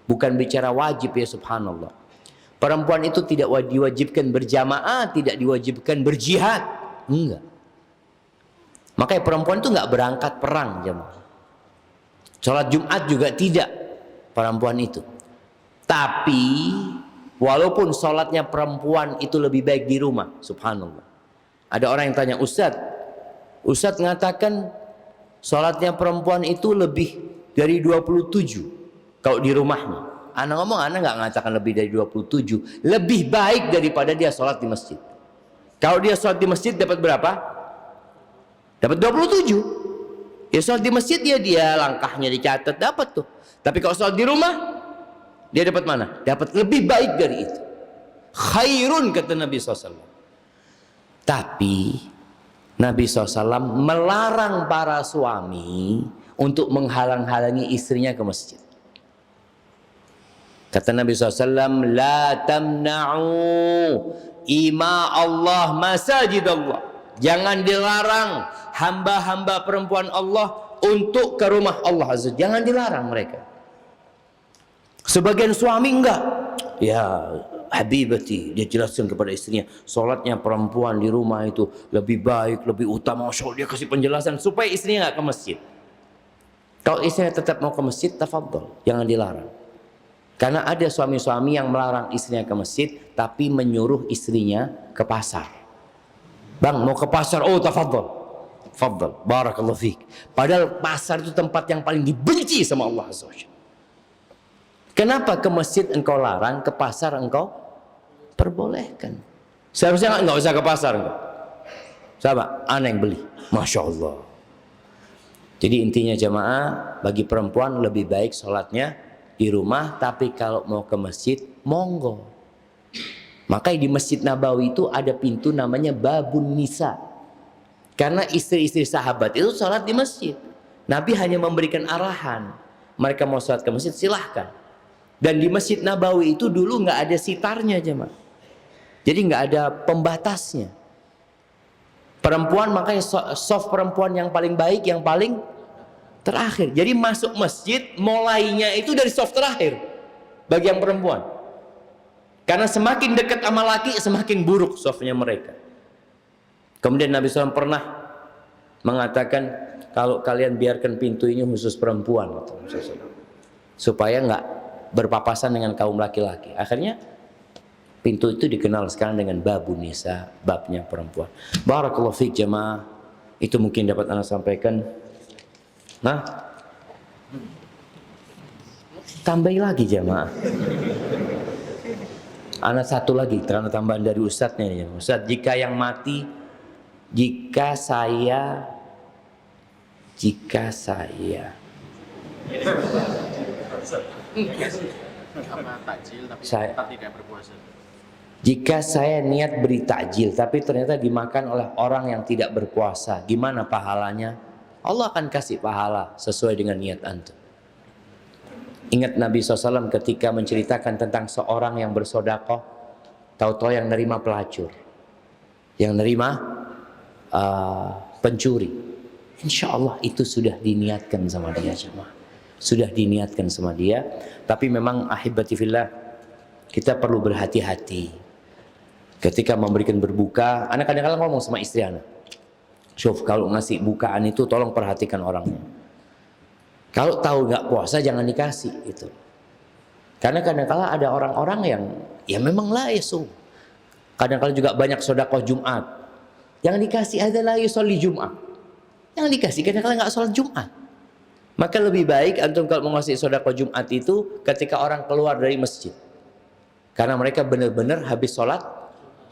Speaker 2: bukan bicara wajib ya, subhanallah. Perempuan itu tidak diwajibkan berjamaah, tidak diwajibkan berjihad, enggak. Makanya perempuan itu nggak berangkat perang jemaah. Sholat Jumat juga tidak perempuan itu. Tapi walaupun sholatnya perempuan itu lebih baik di rumah, subhanallah. Ada orang yang tanya, Ustadz ngatakan sholatnya perempuan itu lebih dari 27 kalau di rumahnya. Anak ngomong, anak nggak mengatakan lebih dari 27. Lebih baik daripada dia sholat di masjid. Kalau dia sholat di masjid dapat berapa? Dapat 27. Ya sholat di masjid dia langkahnya dicatat, dapat tuh. Tapi kalau sholat di rumah, dia dapat mana? Dapat lebih baik dari itu. Khairun kata Nabi SAW. Tapi Nabi SAW melarang para suami untuk menghalang-halangi istrinya ke masjid. Kata Nabi SAW, La tamna'u ima Allah masajid Allah. Jangan dilarang hamba-hamba perempuan Allah untuk ke rumah Allah Azza. Jangan dilarang mereka. Sebagian suami enggak. Ya habibati, dia jelaskan kepada istrinya, sholatnya perempuan di rumah itu lebih baik, lebih utama. Masya Allah, dia kasih penjelasan supaya istrinya enggak ke masjid. Kalau istrinya tetap mau ke masjid, tafadhol, jangan dilarang. Karena ada suami-suami yang melarang istrinya ke masjid, tapi menyuruh istrinya ke pasar. Bang, mau ke pasar? Oh, tafadhol. Tafadhol, barakallahu fiik. Padahal pasar itu tempat yang paling dibenci sama Allah Azza wa Jalla. Kenapa ke masjid engkau larang, ke pasar engkau perbolehkan? Seharusnya enggak usah ke pasar engkau. Sama, anak yang beli. Masya Allah. Jadi intinya jamaah, bagi perempuan lebih baik sholatnya di rumah, tapi kalau mau ke masjid, monggo. Makanya di Masjid Nabawi itu ada pintu namanya Babun Nisa. Karena istri-istri sahabat itu sholat di masjid. Nabi hanya memberikan arahan. Mereka mau sholat ke masjid, silahkan. Dan di Masjid Nabawi itu dulu nggak ada sitarnya jemaah. Jadi nggak ada pembatasnya. Perempuan makanya soft perempuan yang paling baik, yang paling terakhir. Jadi masuk masjid mulainya itu dari soft terakhir bagi yang perempuan. Karena semakin dekat sama laki semakin buruk softnya mereka. Kemudian Nabi SAW pernah mengatakan, kalau kalian biarkan pintu ini khusus perempuan, supaya nggak berpapasan dengan kaum laki-laki. Akhirnya pintu itu dikenal sekarang dengan Babun Nisa, babnya perempuan. Barakallahu fiik jemaah. Itu mungkin dapat Anda sampaikan. Nah, tambah lagi jemaah. Ana satu lagi karena tambahan dari Ustadznya ya. Ustadz, jika yang mati, jika saya jika saya niat beri takjil tapi ternyata dimakan oleh orang yang tidak berpuasa, gimana pahalanya? Allah akan kasih pahala sesuai dengan niat antum. Ingat Nabi SAW ketika menceritakan tentang seorang yang bersodakoh, tahu-tahu yang nerima pelacur, yang nerima pencuri. Insya Allah itu sudah diniatkan sama dia jemaah. Sudah diniatkan sama dia. Tapi memang ahibati fillah, kita perlu berhati-hati ketika memberikan berbuka. Anak kadang-kadang ngomong sama istri anak, Syuf, kalau ngasih bukaan itu tolong perhatikan orangnya. Kalau tahu nggak puasa jangan dikasih itu. Karena kadang-kadang ada orang-orang yang ya memang la yasum. Kadang-kadang juga banyak sedekah Jumat. Yang dikasih adalah yusolli Jumat. Yang dikasih kadang-kadang nggak sholat Jumat. Maka lebih baik antum kalau mau ngasih sedekah Jumat itu ketika orang keluar dari masjid. Karena mereka benar-benar habis sholat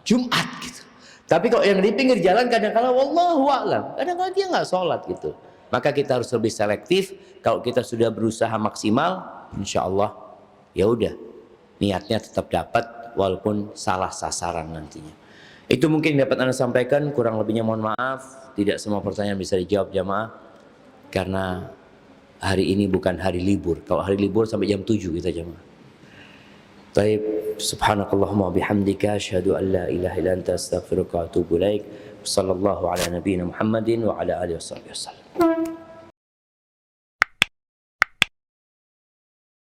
Speaker 2: Jumat gitu. Tapi kalau yang di pinggir jalan kadang-kala wallahu a'lam, kadang-kala dia nggak sholat gitu. Maka kita harus lebih selektif. Kalau kita sudah berusaha maksimal, insya Allah ya udah niatnya tetap dapat walaupun salah sasaran nantinya. Itu mungkin dapat Anda sampaikan, kurang lebihnya mohon maaf. Tidak semua pertanyaan bisa dijawab jamaah karena hari ini bukan hari libur. Kalau hari libur sampai jam 7 kita jamaah. Baik, subhanakallahumma bihamdika asyhadu an la ilaha illa anta astaghfiruka wa atubu ilaik. Sallallahu ala nabiyyina Muhammadin wa ala alihi wasallam.